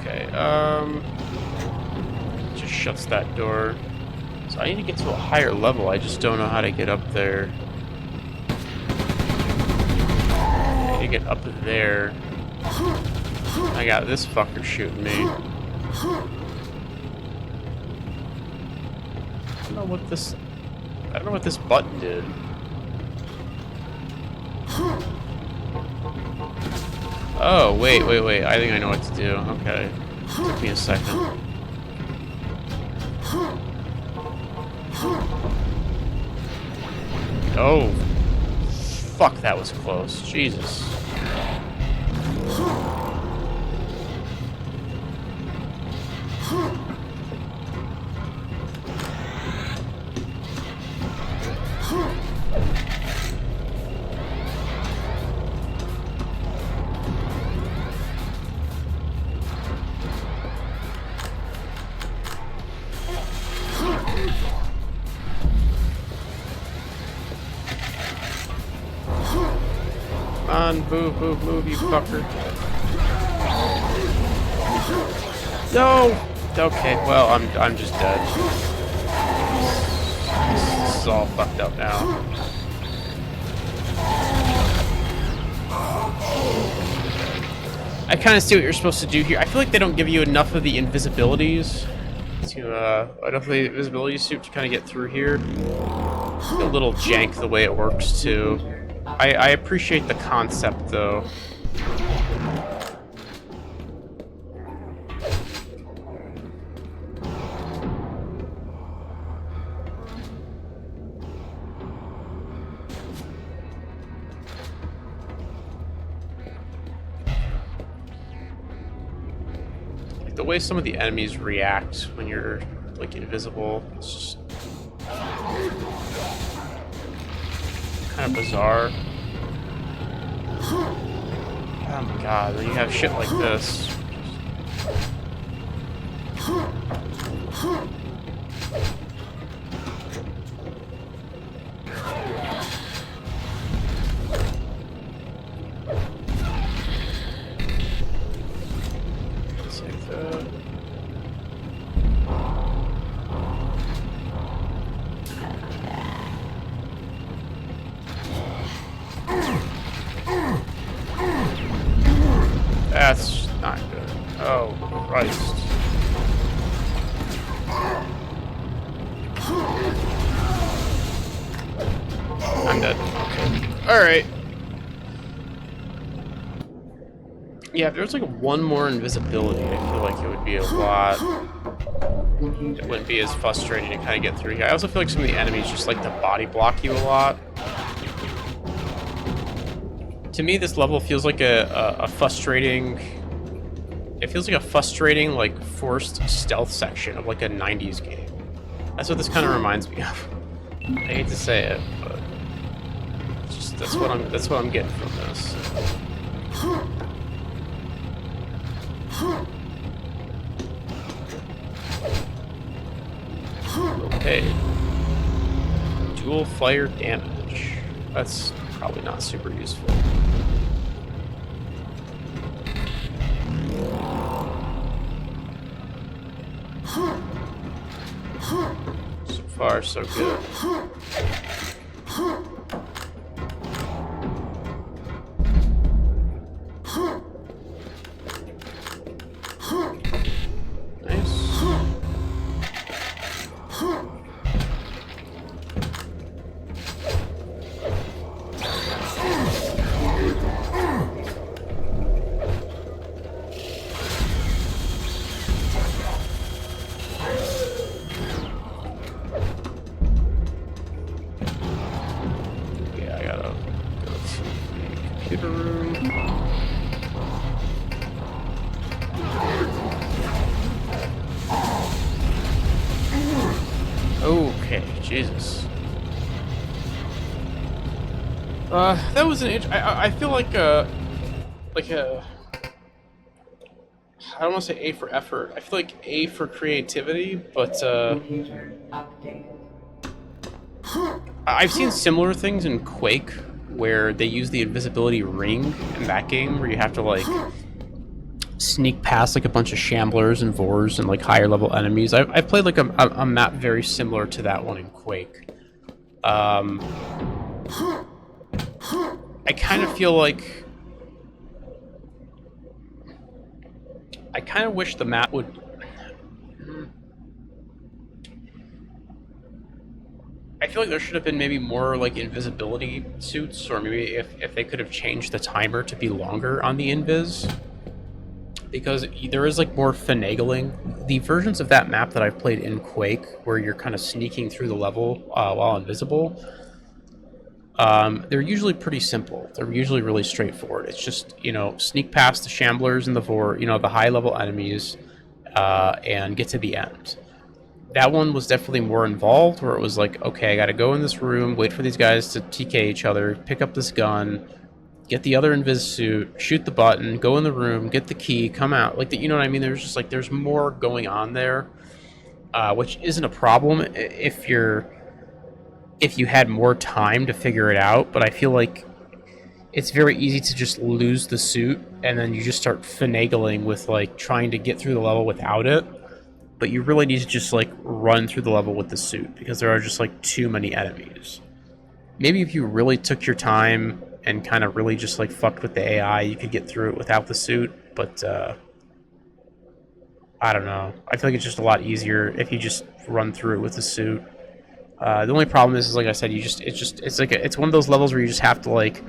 Okay, just shuts that door. So I need to get to a higher level, I just don't know how to get up there. I need to get up there. I got this fucker shooting me. I don't know what this button did. Oh, wait. I think I know what to do. Okay. Took me a second. Oh. Fuck, that was close. Jesus. Come on, move, you fucker. No! Okay, well, I'm just dead. This is all fucked up now. I kind of see what you're supposed to do here. I feel like they don't give you enough of the invisibilities enough of the invisibility suit to kind of get through here. A little jank the way it works too. I appreciate the concept though. the way some of the enemies react when you're like invisible, it's just kind of bizarre. Oh my god, when you have shit like this. Just like that. That's not good. Oh, Christ. I'm dead. Okay. Alright. Yeah, if there's like one more invisibility, I feel like it would be a lot. It wouldn't be as frustrating to kind of get through here. I also feel like some of the enemies just like to body block you a lot. To me, this level feels like a frustrating... It feels like a frustrating, like, forced stealth section of, like, a 90s game. That's what this kind of reminds me of. I hate to say it, but... It's just, that's what I'm getting from this. Okay. Dual fire damage. That's probably not super useful. So far, so good. Nice. Okay, Jesus. That was an I feel like a... I don't want to say A for effort. I feel like A for creativity, but, Computer updated. I've seen similar things in Quake, where they use the invisibility ring in that game, where you have to, like, sneak past, like, a bunch of shamblers and vores and, like, higher level enemies. I've played, like, a map very similar to that one in Quake. I kind of feel like... I kind of wish the map would... I feel like there should have been maybe more, like, invisibility suits, or maybe if they could have changed the timer to be longer on the invis. Because there is, like, more finagling. The versions of that map that I've played in Quake, where you're kind of sneaking through the level while invisible, they're usually pretty simple. They're usually really straightforward. It's just, you know, sneak past the shamblers and the the high-level enemies, and get to the end. That one was definitely more involved, where it was like, okay, I gotta go in this room, wait for these guys to TK each other, pick up this gun, get the other invis suit, shoot the button, go in the room, get the key, come out. Like, you know what I mean? There's just like, there's more going on there, which isn't a problem if you had more time to figure it out. But I feel like it's very easy to just lose the suit, and then you just start finagling with, like, trying to get through the level without it. But you really need to just, like, run through the level with the suit, because there are just, like, too many enemies. Maybe if you really took your time and kind of really just, like, fucked with the AI, you could get through it without the suit, but, I don't know. I feel like it's just a lot easier if you just run through it with the suit. The only problem is like I said, it's one of those levels where you just have to, like,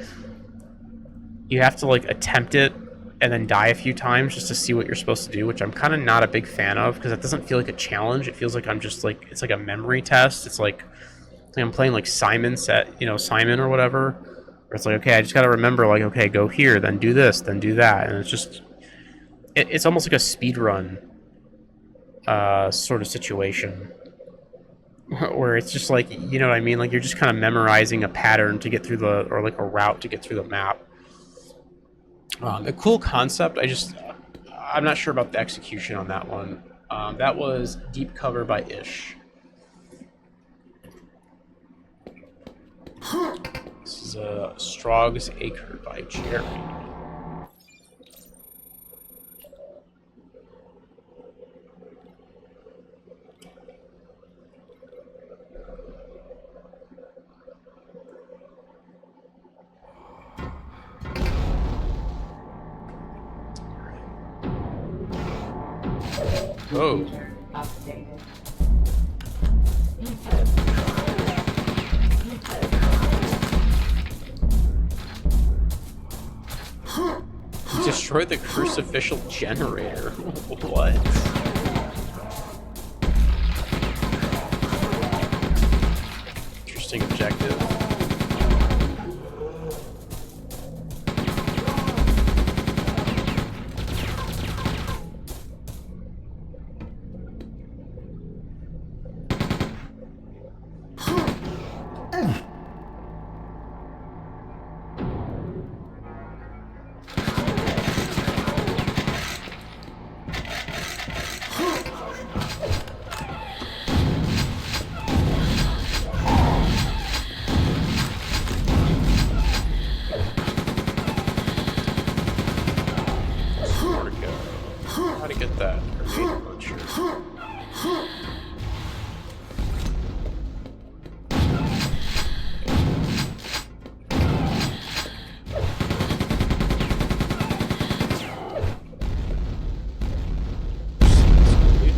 attempt it and then die a few times just to see what you're supposed to do, which I'm kind of not a big fan of, because it doesn't feel like a challenge. It feels like I'm just, like, it's like a memory test. It's like I'm playing, like, Simon or whatever, where it's like, okay, I just got to remember, like, okay, go here, then do this, then do that, and it's just, it's almost like a speed run sort of situation where it's just like, you know what I mean? Like you're just kind of memorizing a pattern to get through the, or like a route to get through the map. A cool concept. I'm not sure about the execution on that one. That was Deep Cover by Ish. This is Strog's Acre by Jerry. Oh. Computer updated. He destroyed the crucificial generator. What? Interesting objective. More to go. How to get that grenade launcher?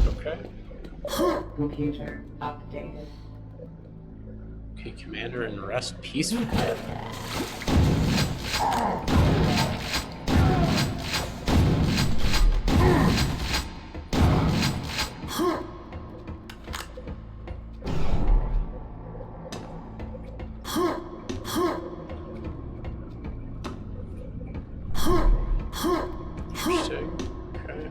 Okay. Computer updated. Okay, Commander, and rest peacefully. Interesting. Okay.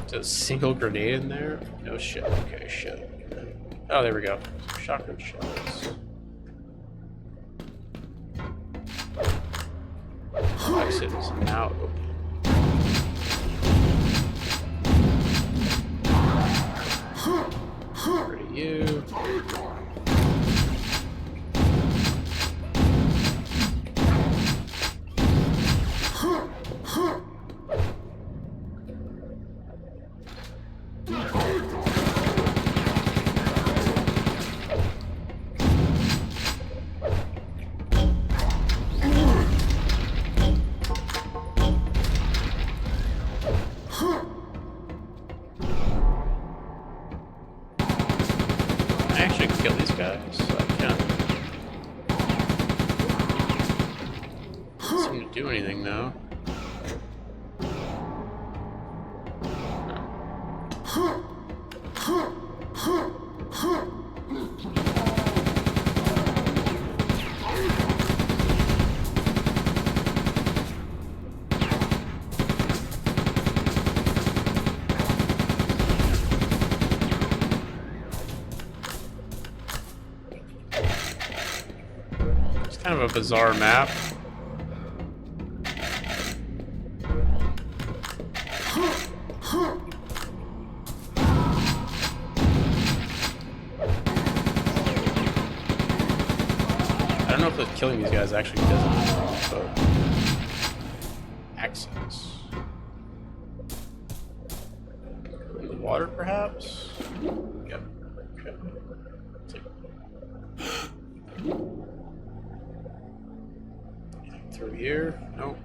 Is a single grenade in there? No shit. Okay, shit. Oh, there we go. Shotgun shells. Exit is now open. Over to you. I actually kill these guys, so I can't. Doesn't seem to do anything though. It's kind of a bizarre map. I don't know if killing these guys actually does anything, but access. In the water, perhaps? Yep. Okay. Through here? Nope.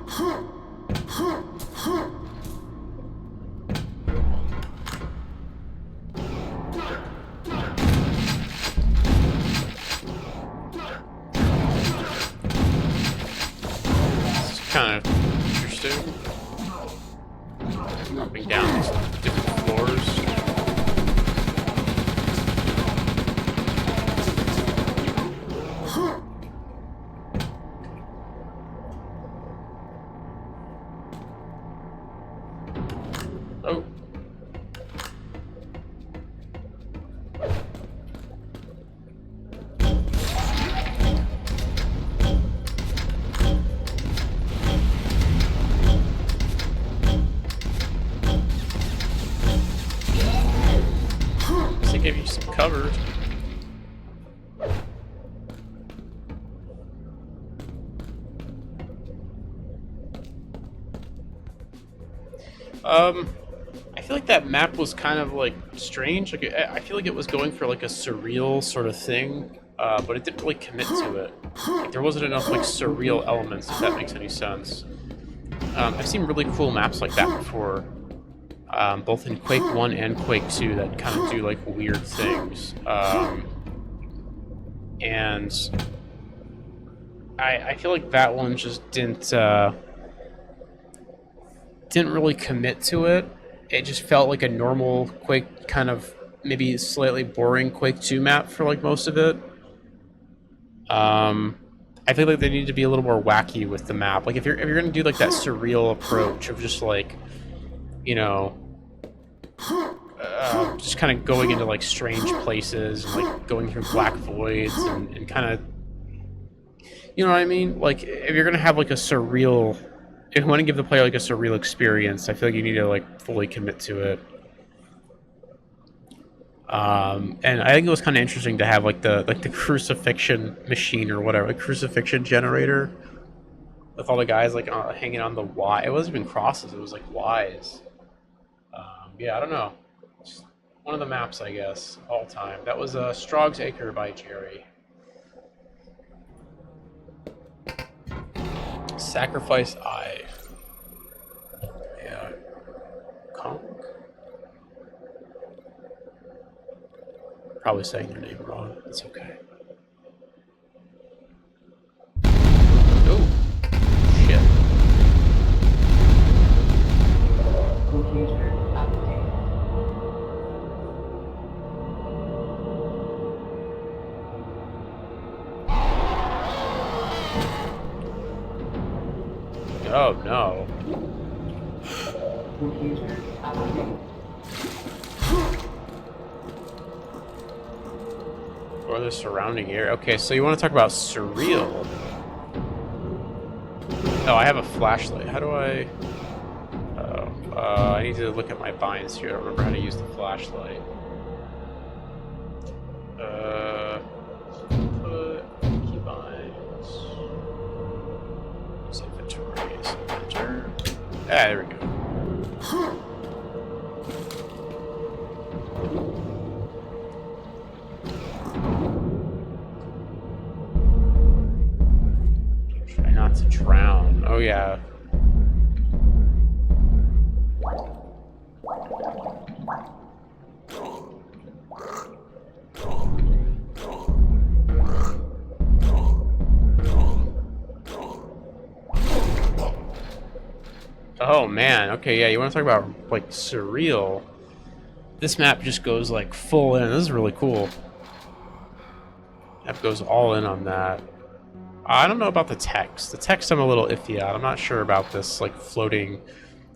It's kind of interesting. Dropping down these different floors. Oh. They give you some cover. I feel like that map was kind of like strange. Like I feel like it was going for like a surreal sort of thing, but it didn't really commit to it. Like there wasn't enough like surreal elements, if that makes any sense. I've seen really cool maps like that before, both in Quake 1 and Quake 2 that kind of do like weird things. And I feel like that one just didn't really commit to it. It just felt like a normal Quake, kind of maybe slightly boring Quake 2 map for like most of it. I feel like they need to be a little more wacky with the map. Like if you're gonna do like that surreal approach of just like, you know, just kind of going into like strange places and like going through black voids and kind of, you know what I mean? Like if you're gonna have like a surreal, if you want to give the player like a surreal experience, I feel like you need to like fully commit to it. And I think it was kind of interesting to have like the crucifixion machine or whatever, like crucifixion generator, with all the guys like hanging on the Y. It wasn't even crosses; it was like Ys. Yeah, I don't know. Just one of the maps, I guess, all time. That was Strog's Acre by Jerry. Sacrifice Eye. Yeah. Conk. Probably saying their name wrong. It's okay. Oh, shit. Computer update. Oh no. Computer update. Or the surrounding area. Okay, so you want to talk about surreal. Oh, I have a flashlight. How do I... Oh, I need to look at my binds here. I don't remember how to use the flashlight. Put key binds. Use inventory. Enter. Ah, there we go. Try not to drown. Oh yeah. Oh man, okay, yeah, you want to talk about like surreal. This map just goes like full in. This is really cool. Map goes all in on that. I don't know about the text. The text I'm a little iffy on. I'm not sure about this like floating.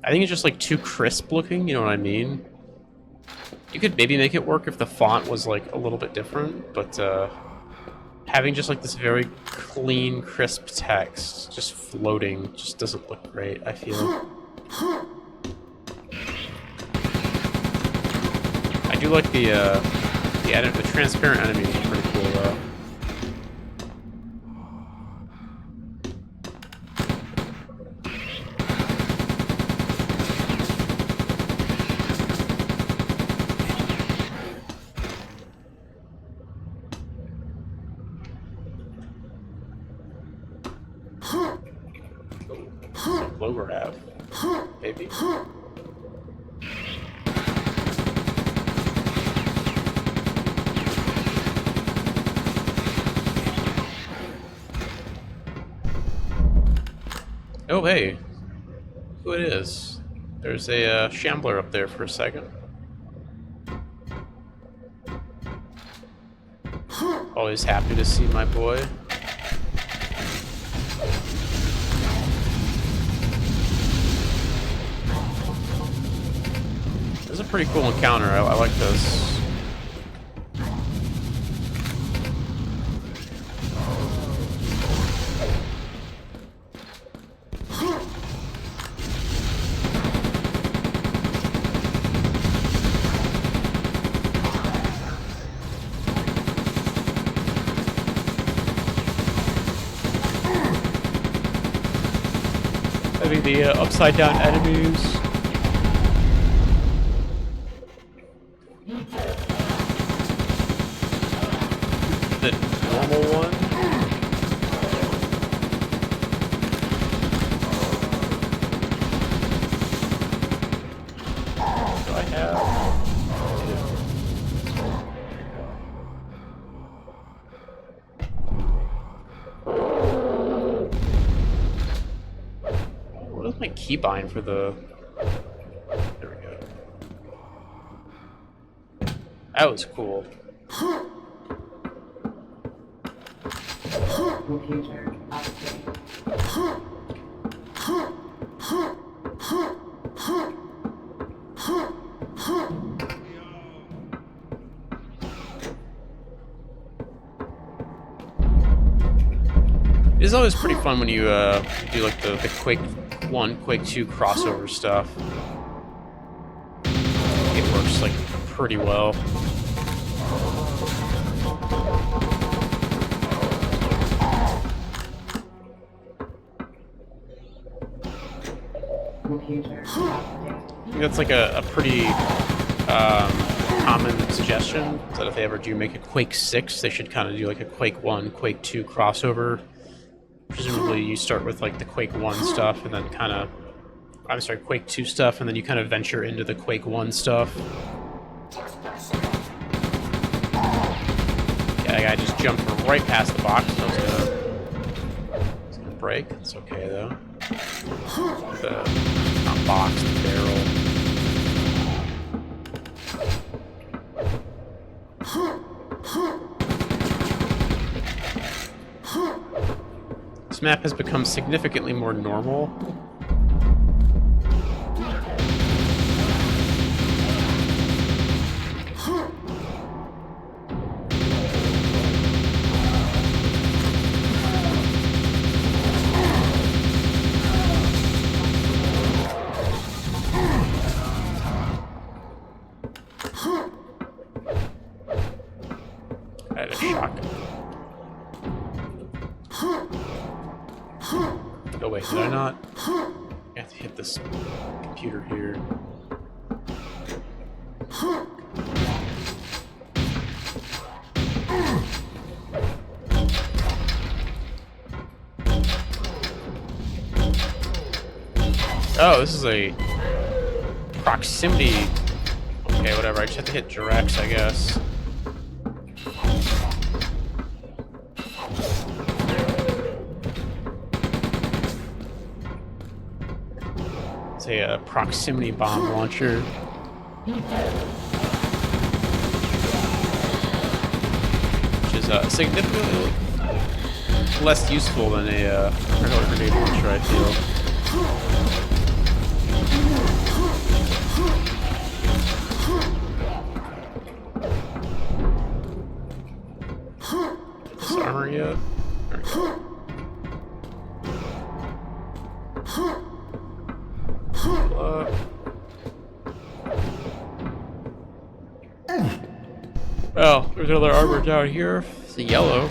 I think it's just like too crisp looking, you know what I mean? You could maybe make it work if the font was like a little bit different, but having just like this very clean, crisp text just floating just doesn't look great, I feel. I do like the transparent enemies are pretty cool though. Low grab. Maybe. Oh, hey. Who it is? There's a shambler up there for a second. Always happy to see my boy. This is a pretty cool encounter. I like this. Having the upside down enemies. The normal one. Do I have? What is my keybind for the... There we go. That was cool. Computer update. It is always pretty fun when you do like the Quake 1, Quake 2 crossover stuff. It works like pretty well. Computer update. I think that's like a pretty common suggestion, is that if they ever do make a Quake 6, they should kind of do like a Quake 1, Quake 2 crossover. Presumably you start with like the Quake 1 stuff and then kind of... I'm sorry, Quake 2 stuff, and then you kind of venture into the Quake 1 stuff. Yeah, that guy just jumped right past the box, so it's gonna break. It's okay though. Not box, the barrel. This map has become significantly more normal. I had a shotgun. Oh wait, did I not? I have to hit this computer here. Oh, this is a proximity. Okay, whatever. I just have to hit directs, I guess. It's a proximity bomb launcher. Which is significantly less useful than a regular grenade launcher, I feel. This armor yet? There we go. Well, there's another armor down here. It's a yellow.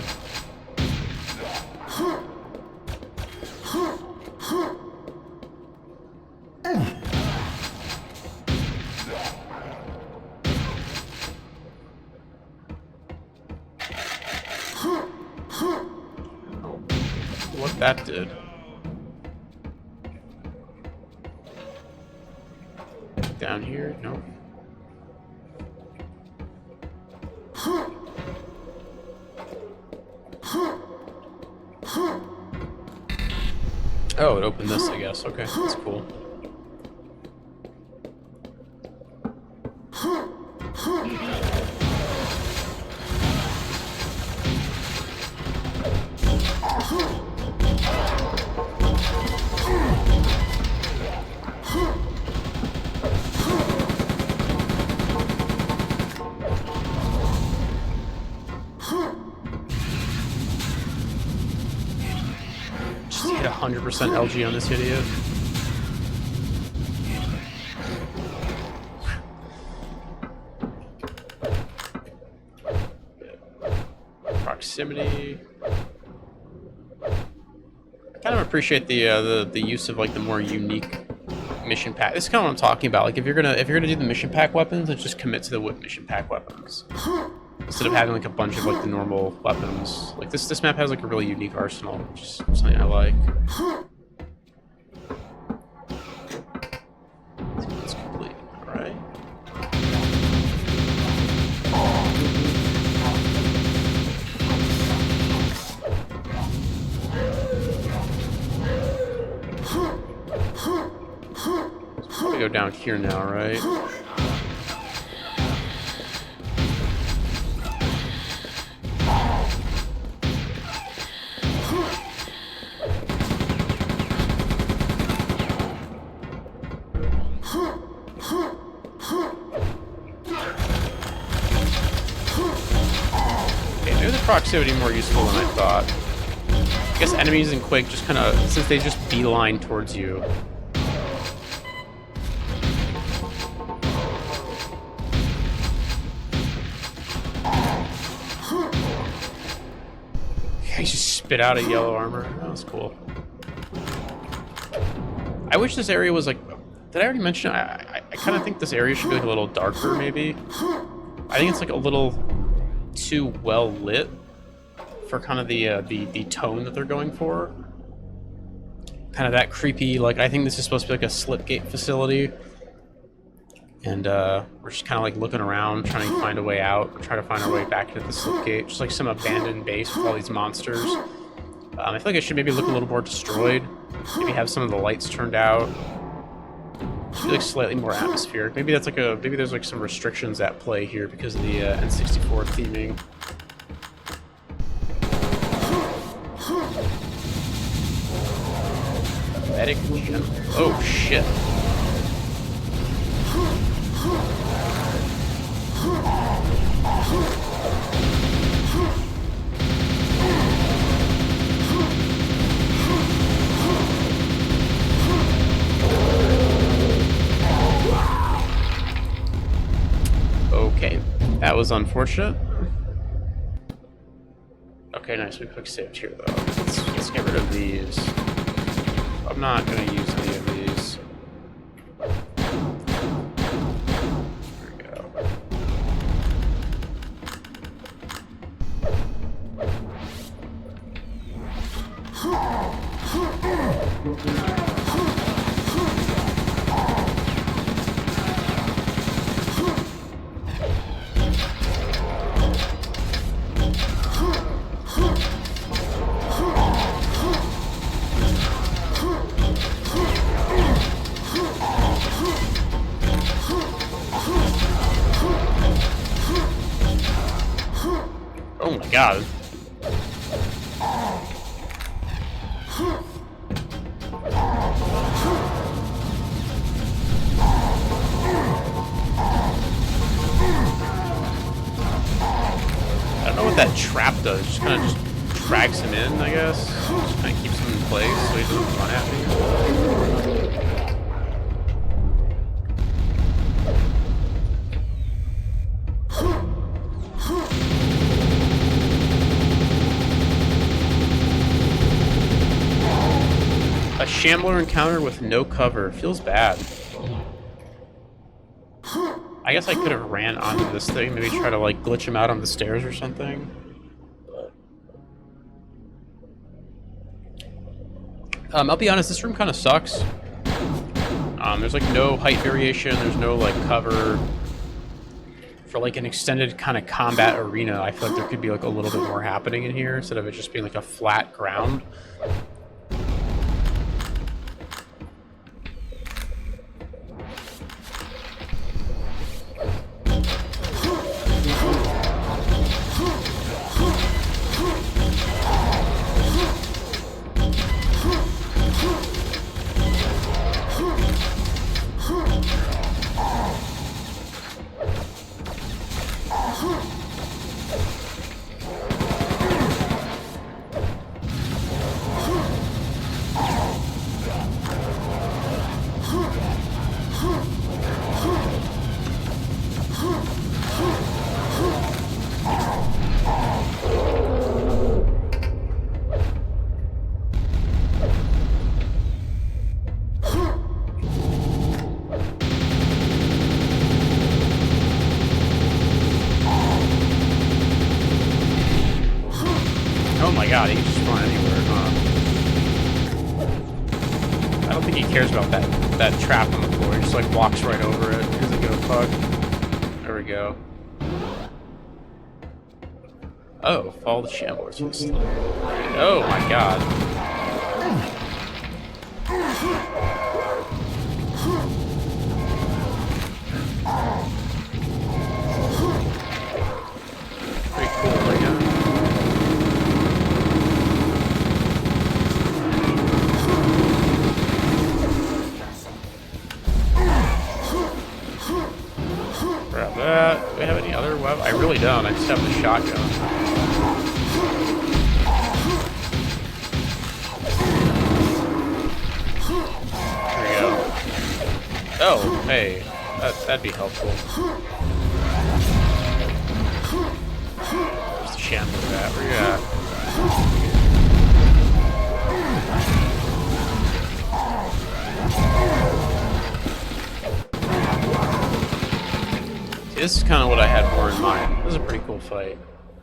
What that did. down here? No. Oh, it opened this, I guess. Okay, that's cool. Just hit 100% LG on this idiot. Proximity. I kind of appreciate the use of like the more unique mission pack. This is kind of what I'm talking about. Like if you're gonna do the mission pack weapons, let's just commit to the mission pack weapons instead of having like a bunch of like the normal weapons. Like this map has like a really unique arsenal, which is something I like. It's complete. All right. Probably go down here now, right? Okay, maybe the proximity more useful than I thought. I guess enemies in Quake just kind of, since they just beeline towards you. He just spit out a yellow armor. That was cool. I wish this area was like... Did I already mention? I kind of think this area should be like a little darker, maybe. I think it's like a little too well lit for kind of the tone that they're going for. Kind of that creepy, like, I think this is supposed to be like a slipgate facility. And we're just kind of like looking around, trying to find a way out, or try to find our way back into the slipgate. Just like some abandoned base with all these monsters. I feel like it should maybe look a little more destroyed. Maybe have some of the lights turned out. Should be like slightly more atmospheric. Maybe that's like maybe there's like some restrictions at play here because of the N64 theming. Medically, oh shit. Okay, that was unfortunate. Okay, nice. We quick saved here though. Let's get rid of these. I'm not gonna use any of these. There we go. Oh my god. I don't know what that trap does. Just kind of just drags him in, I guess. Just kind of keeps him in place so he doesn't run at me. A shambler encounter with no cover. Feels bad. I guess I could have ran onto this thing, maybe try to like glitch him out on the stairs or something. I'll be honest, this room kind of sucks. There's like no height variation. There's no like cover. For like an extended kind of combat arena, I feel like there could be like a little bit more happening in here instead of it just being like a flat ground. Oh my god, he can just run anywhere, huh? I don't think he cares about that trap on the floor. He just like walks right over it. He doesn't give a fuck. There we go. Oh, follow the shamblers. Oh my god. Pretty cool, like grab that. Do we have any other weapons? I really don't. I just have the shotgun. There we go. Oh, hey. That'd be helpful. Where's the shambler at? Where you at? See, this is kind of what I had more in mind. This is a pretty cool fight.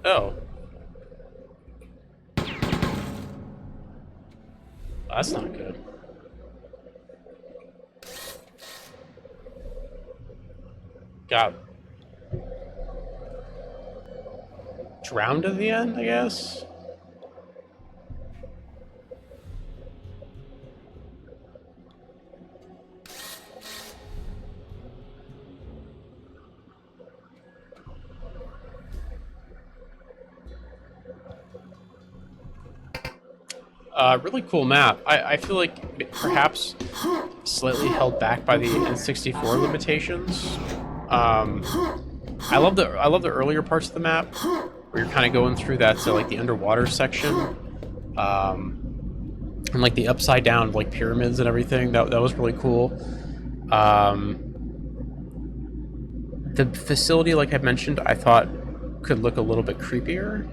Oh. That's not good. Got drowned at the end, I guess? Really cool map. I feel like perhaps slightly held back by the N64 limitations. I love the earlier parts of the map where you're kind of going through that like the underwater section, and like the upside down like pyramids and everything. That was really cool. The facility, like I mentioned, I thought could look a little bit creepier.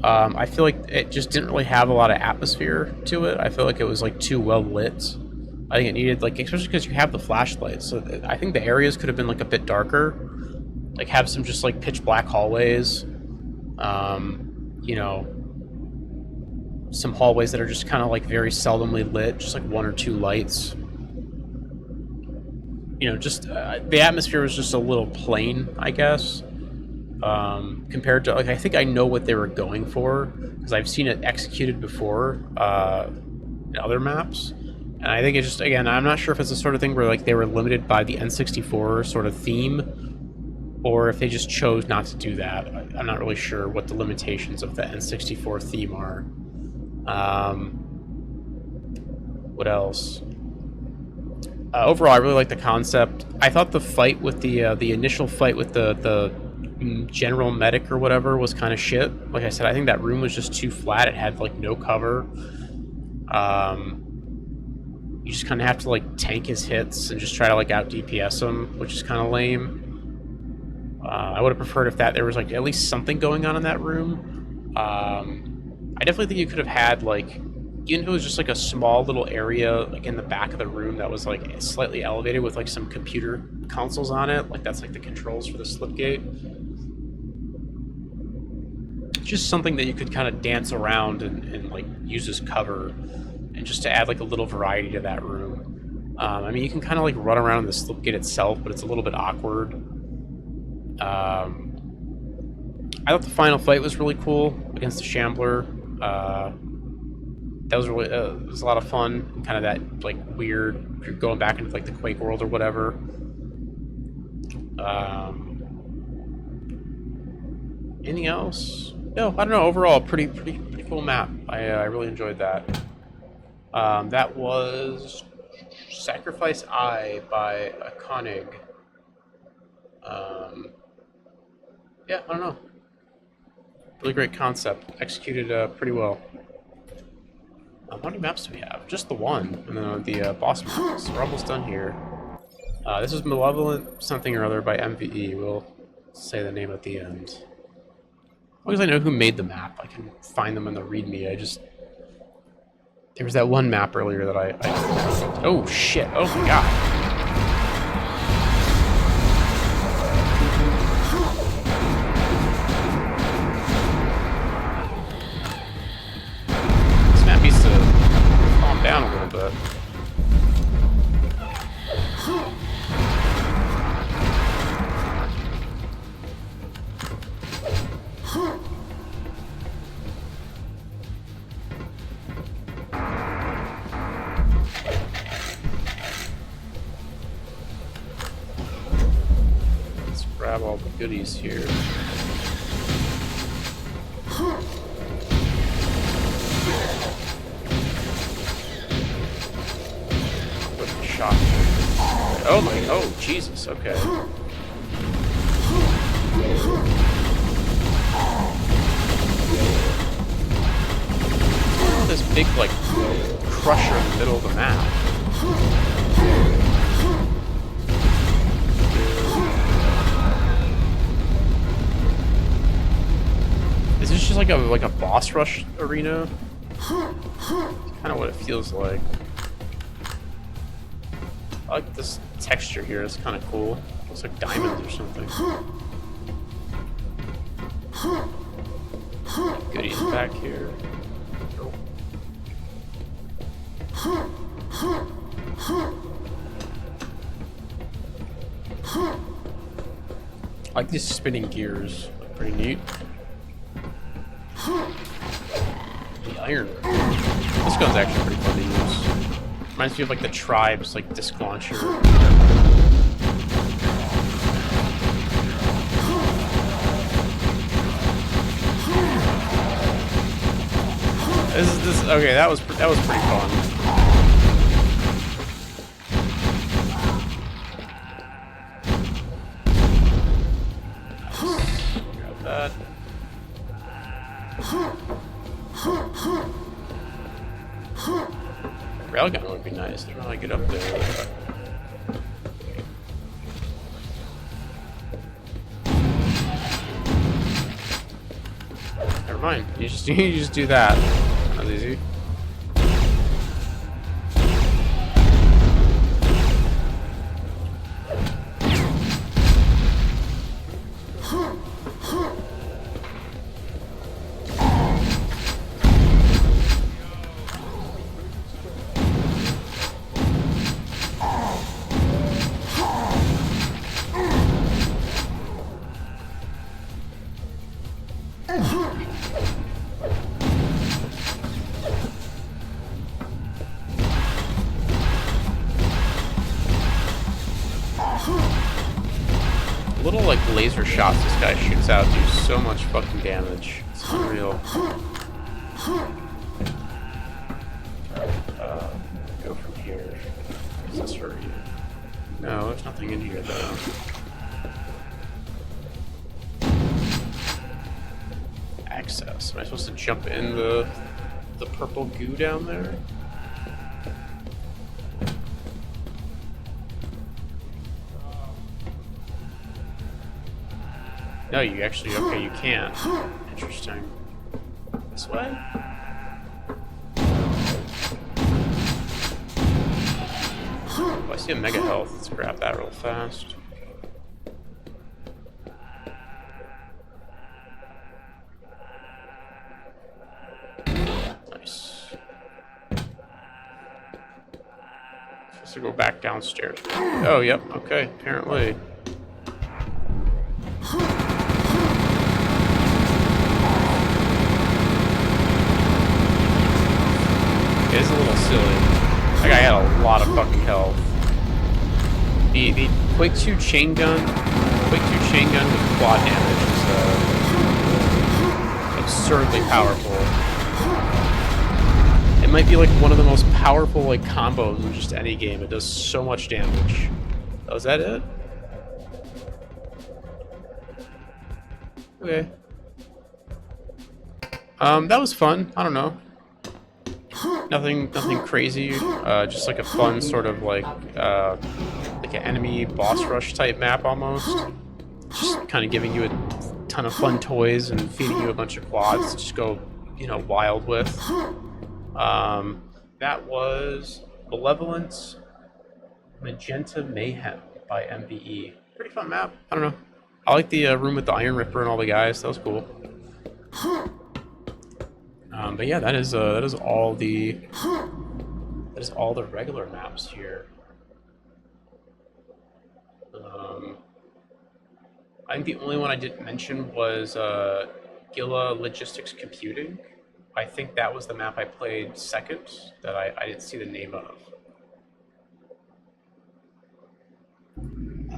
I feel like it just didn't really have a lot of atmosphere to it. I feel like it was like too well lit. I think it needed like, especially because you have the flashlights. So I think the areas could have been like a bit darker, like have some just like pitch black hallways. You know, some hallways that are just kind of like very seldomly lit, just like one or two lights. You know, just the atmosphere was just a little plain, I guess. Compared to, like, I think I know what they were going for because I've seen it executed before in other maps, and I think it's just, again, I'm not sure if it's the sort of thing where like they were limited by the N64 sort of theme, or if they just chose not to do that. I'm not really sure what the limitations of the N64 theme are. What else? Overall, I really like the concept. I thought the fight with the initial fight with the general medic or whatever was kind of shit. Like I said, I think that room was just too flat. It had like no cover. You just kind of have to like tank his hits and just try to like out DPS him, which is kind of lame. I would have preferred if there was like at least something going on in that room. I definitely think you could have had like, even if it was just like a small little area like in the back of the room that was like slightly elevated with like some computer consoles on it, like that's like the controls for the slipgate. Just something that you could kind of dance around and like use as cover, and just to add like a little variety to that room. I mean, you can kind of like run around the slipgate itself, but it's a little bit awkward. I thought the final fight was really cool against the Shambler. That was really it was a lot of fun. Kind of that like weird, you're going back into like the Quake world or whatever. Anything else? No, I don't know. Overall, pretty cool map. I really enjoyed that. That was Sacrifice Eye by Koenig. Yeah, I don't know. Really great concept. Executed pretty well. How many maps do we have? Just the one, and then the boss maps. We're almost done here. This is Malevolent something or other by MVE. We'll say the name at the end. As long as I know who made the map, I can find them in the README. There was that one map earlier that I... Oh, shit. Oh, my God. This map needs to calm down a little bit. Grab all the goodies here. With the shot. Oh my, oh Jesus, okay. Oh, this big like crusher in the middle of the map. Is this just like a boss rush arena? It's kind of what it feels like. I like this texture here. It's kind of cool. Looks like diamonds or something. Goodies back here. I like these spinning gears. Pretty neat. The iron. This gun's actually pretty fun to use. Reminds me of like the Tribe's like disc launcher. This okay, that was pretty fun. Grab that. Railgun would be nice. I don't know how to get up there. Never mind. You just do that. That's easy. Little like laser shots this guy shoots out do so much fucking damage. It's unreal. Go from here. Is this for you? No, there's nothing in here though. Access. Am I supposed to jump in the purple goo down there? No, you actually, okay, you can't. Interesting. This way? Oh, I see a mega health. Let's grab that real fast. Nice. to go back downstairs. Oh, yep. Okay, apparently. It is a little silly. That guy had a lot of fucking health. The Quake 2 chain gun with quad damage is absurdly powerful. It might be like one of the most powerful like combos in just any game. It does so much damage. Oh, is that it? Okay. That was fun. I don't know. Nothing crazy. Just like a fun sort of like an enemy boss rush type map almost. Just kind of giving you a ton of fun toys and feeding you a bunch of quads to just go, wild with. That was Malevolence Magenta Mayhem by MVE. Pretty fun map. I don't know. I like the room with the Iron Ripper and all the guys. That was cool. But yeah, that is all the regular maps here. I think the only one I didn't mention was Gila Logistics Computing. I think that was the map I played second that I didn't see the name of.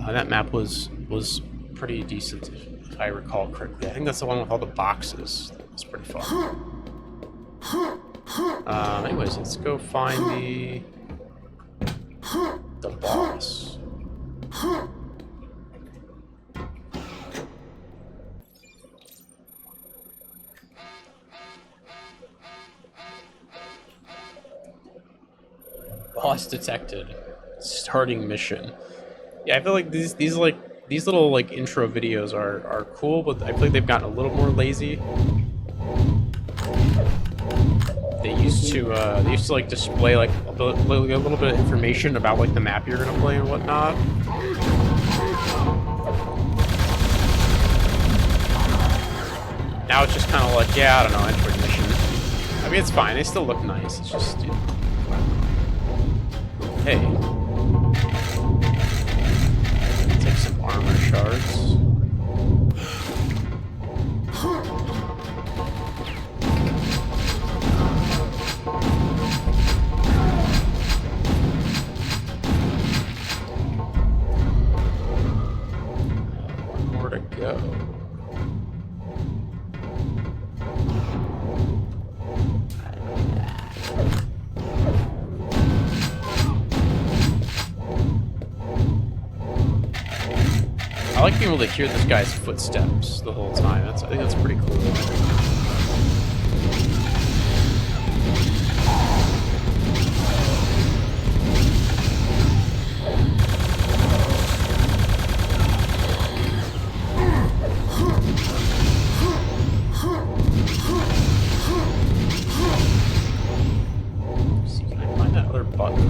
That map was pretty decent if I recall correctly. I think that's the one with all the boxes. That was pretty fun. Anyways, let's go find the boss. Boss detected. Starting mission. Yeah, I feel like these little like intro videos are cool, but I feel like they've gotten a little more lazy. They used to like display like a little bit of information about like the map you're gonna play and whatnot. Now it's just kind of like, yeah, I don't know, enter mission. I mean, it's fine. They still look nice. It's just, hey, take some armor shards. More to go. I like being able to hear this guy's footsteps the whole time. I think that's pretty cool. Let's see, can I find that other button?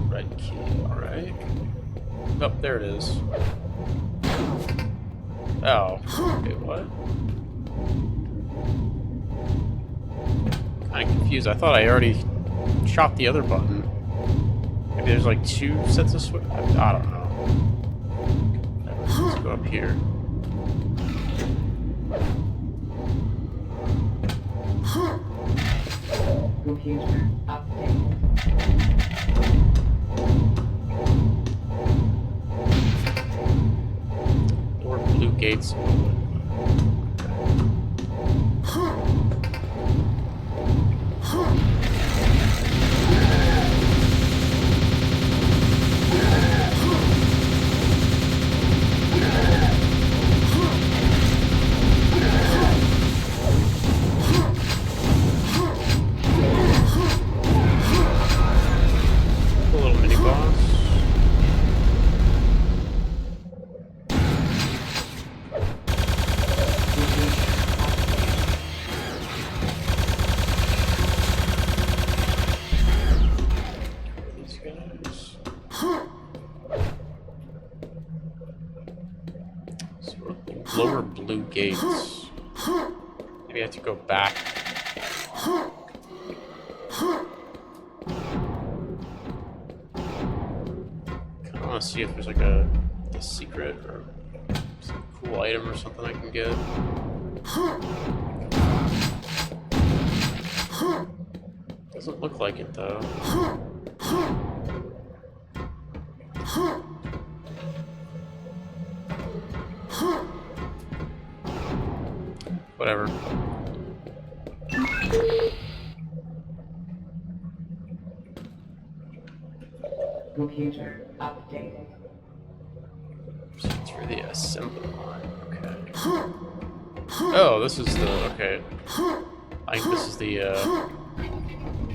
Red key, alright. Oh, there it is. Oh, okay, what? Kinda confused. I thought I already shot the other button. Maybe there's like two sets of switch. I don't know. Let's go up here. Computer updated. Or blue gates. A little mini boss. These guys. So lower blue gates. Maybe I have to go back. Kinda wanna see if there's like a secret or some cool item or something I can get. Doesn't look like it though. Whatever. Computer updated. Through the assembly line. Okay. Oh, this is the okay. I think this is the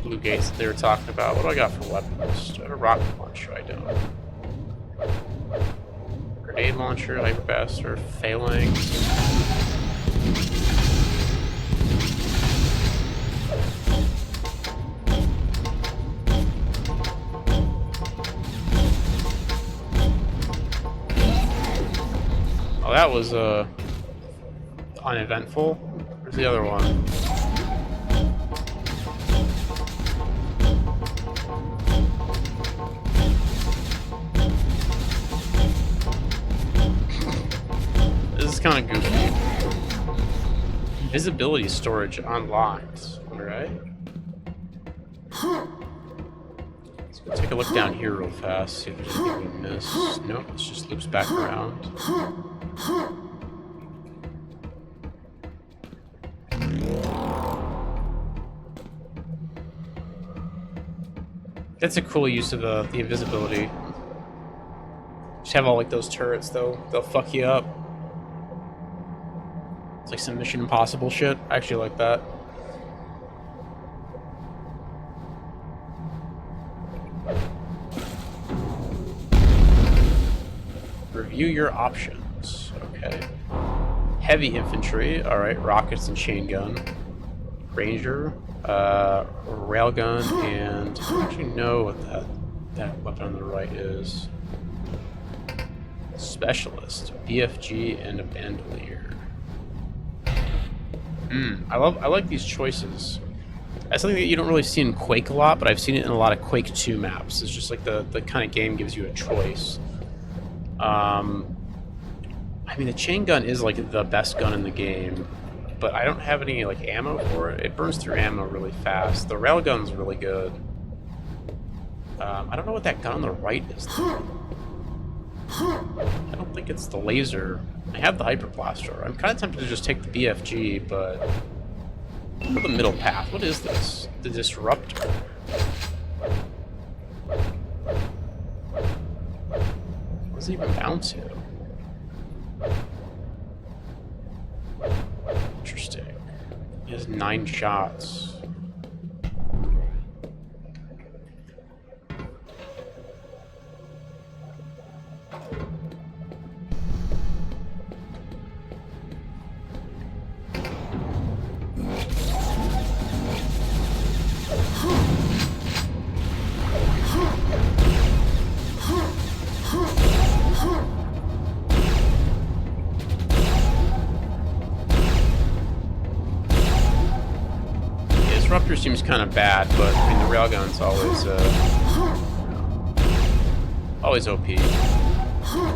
blue gates that they were talking about. What do I got for weapons? Do I have a rocket launcher? I don't. Grenade launcher, hyperblaster, phalanx. Oh, that was uneventful. Where's the other one? This is kind of goofy. Visibility storage unlocked. Alright. Let's go take a look down here real fast, see if there's anything we missed. Nope, it just loops back around. That's a cool use of the invisibility. Just have all like those turrets though. They'll fuck you up. It's like some Mission Impossible shit. I actually like that. Review your options. Okay. Heavy infantry. Alright. Rockets and chain gun. Ranger. Railgun. And I don't actually know what that weapon on the right is. Specialist. BFG and a bandolier. I like these choices. That's something that you don't really see in Quake a lot, but I've seen it in a lot of Quake 2 maps. It's just like the kind of game gives you a choice. I mean, the chain gun is like the best gun in the game, but I don't have any like ammo for it. It burns through ammo really fast. The railgun's really good. I don't know what that gun on the right is though. I don't think it's the laser. I have the hyperblaster. I'm kind of tempted to just take the BFG, but for the middle path, what is this? The disruptor. What's it even bound to? Interesting. He has 9 shots. Disruptor seems kind of bad, but I mean the railgun's always OP.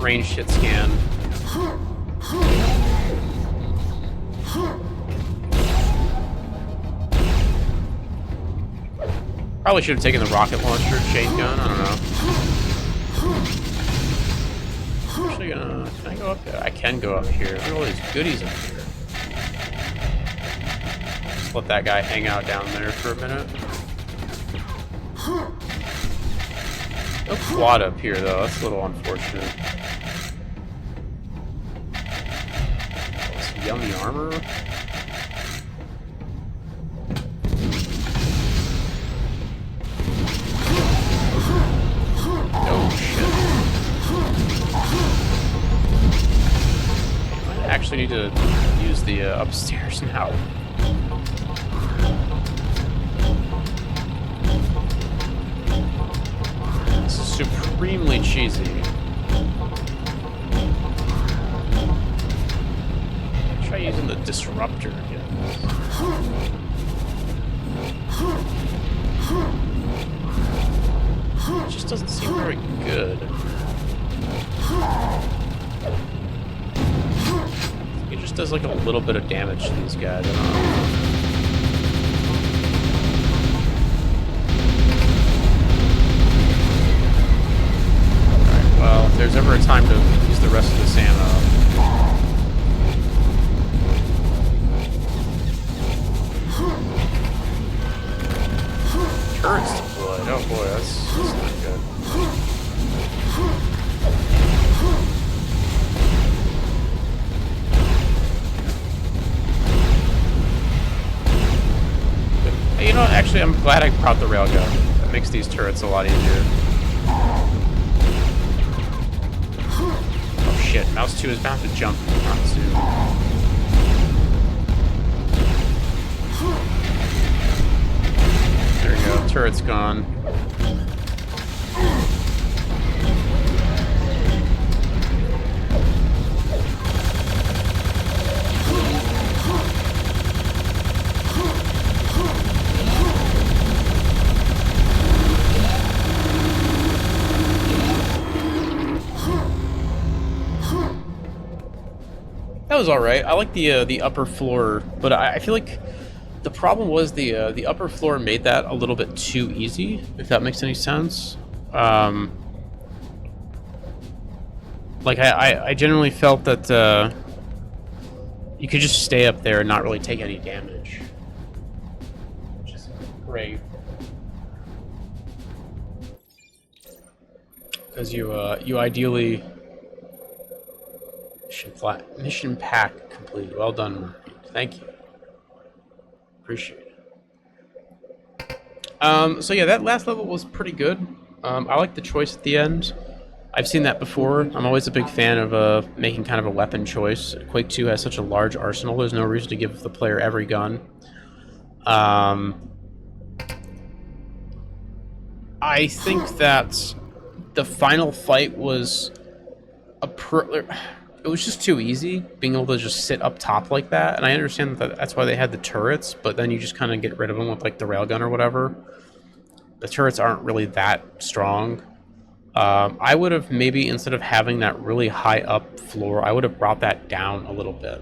Ranged hit scan. Probably should have taken the rocket launcher chain gun. I don't know. I'm actually gonna. Can I go up there? I can go up here. Look at all these goodies up here. Just let that guy hang out down there for a minute. No quad up here though. That's a little unfortunate. Some yummy armor. Actually need to use the upstairs now. This is supremely cheesy. Try Try using the disruptor again. It just doesn't seem very good. It just does like a little bit of damage to these guys. I don't know. Alright, well, if there's ever a time to use the rest of this ammo. Turrets deployed. Oh boy, that's not good. You know what? Actually, I'm glad I brought the railgun. That makes these turrets a lot easier. Oh shit, Mouse 2 is bound to jump on soon. There we go, turret's gone. That was alright. I like the upper floor, but I feel like the problem was the upper floor made that a little bit too easy, if that makes any sense. Like I generally felt that you could just stay up there and not really take any damage, which is great. Because you ideally mission pack complete. Well done, Murphy. Thank you. Appreciate it. So yeah, that last level was pretty good. I like the choice at the end. I've seen that before. I'm always a big fan of making kind of a weapon choice. Quake 2 has such a large arsenal. There's no reason to give the player every gun. I think that the final fight was it was just too easy, being able to just sit up top like that. And I understand that that's why they had the turrets, but then you just kind of get rid of them with like the railgun or whatever. The turrets aren't really that strong. I would have maybe, instead of having that really high up floor, I would have brought that down a little bit.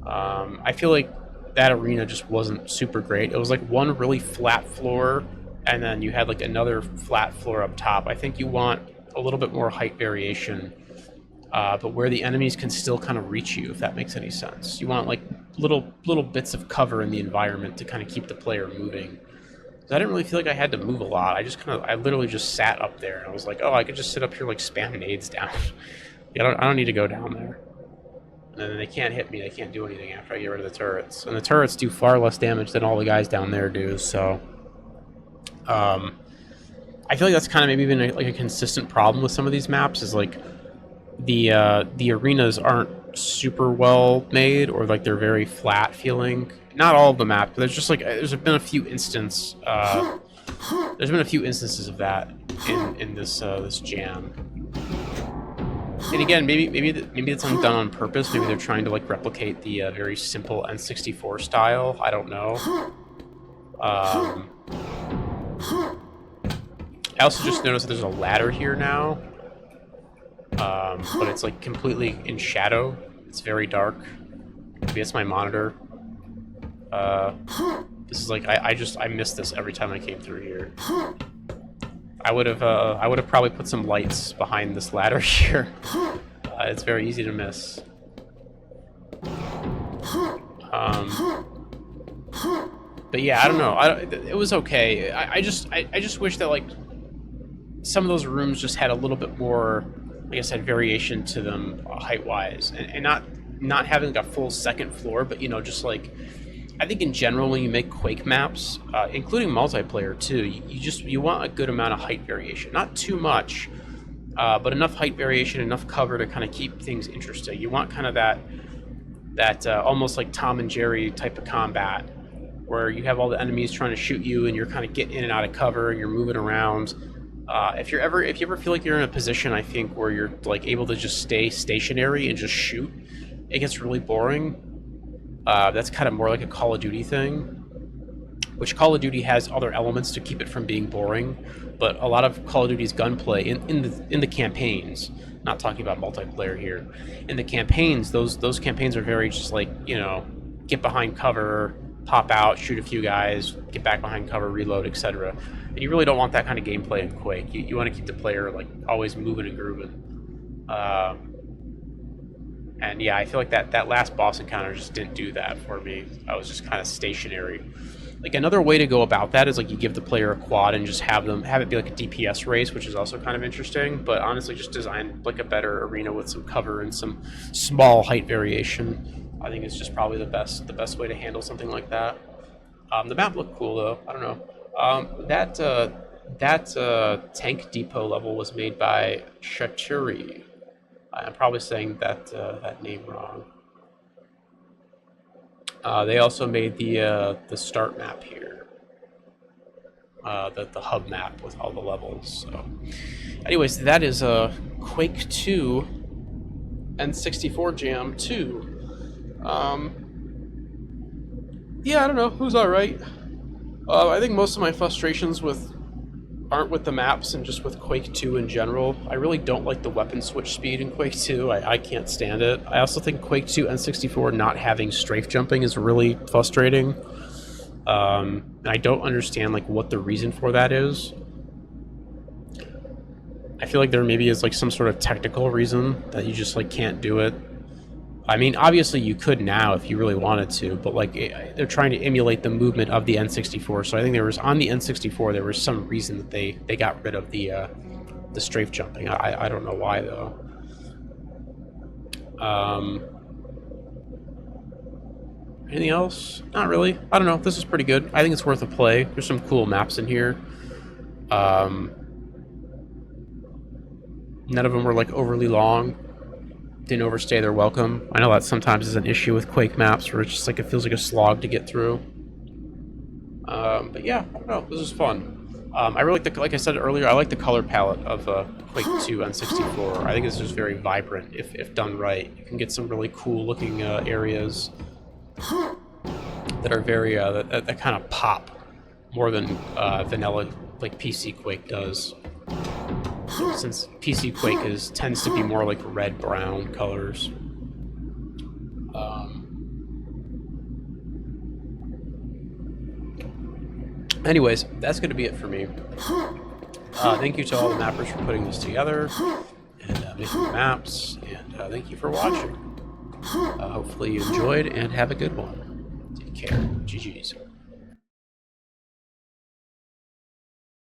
I feel like that arena just wasn't super great. It was like one really flat floor, and then you had like another flat floor up top. I think you want a little bit more height variation, but where the enemies can still kind of reach you, if that makes any sense. You want like little bits of cover in the environment to kind of keep the player moving. I didn't really feel like I had to move a lot. I literally just sat up there, and I was like, oh, I could just sit up here like spam nades down. I don't need to go down there. And then they can't hit me. They can't do anything after I get rid of the turrets. And the turrets do far less damage than all the guys down there do. So, I feel like that's kind of maybe been like a consistent problem with some of these maps. Is like the arenas aren't super well made, or like they're very flat feeling. Not all of the maps, but there's just like there's been a few instances of that in this jam. And again, maybe it's done on purpose. Maybe they're trying to like replicate the very simple N64 style. I don't know. I also just noticed that there's a ladder here now, but it's like completely in shadow. It's very dark. Maybe it's my monitor. This is like I missed this every time I came through here. I would have probably put some lights behind this ladder here. It's very easy to miss. But yeah, I don't know. It was okay. I just wish that like some of those rooms just had a little bit more, like I said, variation to them height wise, and not having like a full second floor, but just like. I think in general, when you make Quake maps, including multiplayer too, you want a good amount of height variation. Not too much, but enough height variation, enough cover to kind of keep things interesting. You want kind of that almost like Tom and Jerry type of combat, where you have all the enemies trying to shoot you, and you're kind of getting in and out of cover, and you're moving around. If you ever feel like you're in a position, I think, where you're like able to just stay stationary and just shoot, it gets really boring. That's kind of more like a Call of Duty thing, which Call of Duty has other elements to keep it from being boring, but a lot of Call of Duty's gunplay in the campaigns, not talking about multiplayer here, in the campaigns, those campaigns are very just like, you know, get behind cover, pop out, shoot a few guys, get back behind cover, reload, etc. And you really don't want that kind of gameplay in Quake. You want to keep the player like always moving and grooving. And yeah, I feel like that last boss encounter just didn't do that for me. I was just kind of stationary. Like another way to go about that is like you give the player a quad and just have it be like a DPS race, which is also kind of interesting. But honestly, just design like a better arena with some cover and some small height variation. I think it's just probably the best way to handle something like that. The map looked cool though. I don't know. That tank depot level was made by Shaturi. I'm probably saying that name wrong. They also made the start map here, the hub map with all the levels. So, anyways, that is Quake 2 N64 Jam 2. Yeah, I don't know. It was all right. I think most of my frustrations aren't with the maps and just with Quake 2 in general. I really don't like the weapon switch speed in Quake 2. I can't stand it. I also think Quake 2 N64 not having strafe jumping is really frustrating. And I don't understand like what the reason for that is. I feel like there maybe is like some sort of technical reason that you just like can't do it. I mean, obviously you could now if you really wanted to, but like they're trying to emulate the movement of the N64. So I think there was on the N64 there was some reason that they got rid of the strafe jumping. I don't know why though. Anything else? Not really. I don't know. This is pretty good. I think it's worth a play. There's some cool maps in here. None of them were like overly long. Didn't overstay their welcome. I know that sometimes is an issue with Quake maps where it's just like it feels like a slog to get through. But yeah, I don't know. This is fun. I really like I said earlier, I like the color palette of Quake 2 N64. I think it's just very vibrant if done right. You can get some really cool looking areas that are very that kind of pop more than vanilla like PC Quake does. Since PC Quake tends to be more like red-brown colors. Anyways, that's going to be it for me. Thank you to all the mappers for putting this together and making the maps, and thank you for watching. Hopefully you enjoyed, and have a good one. Take care. GG's.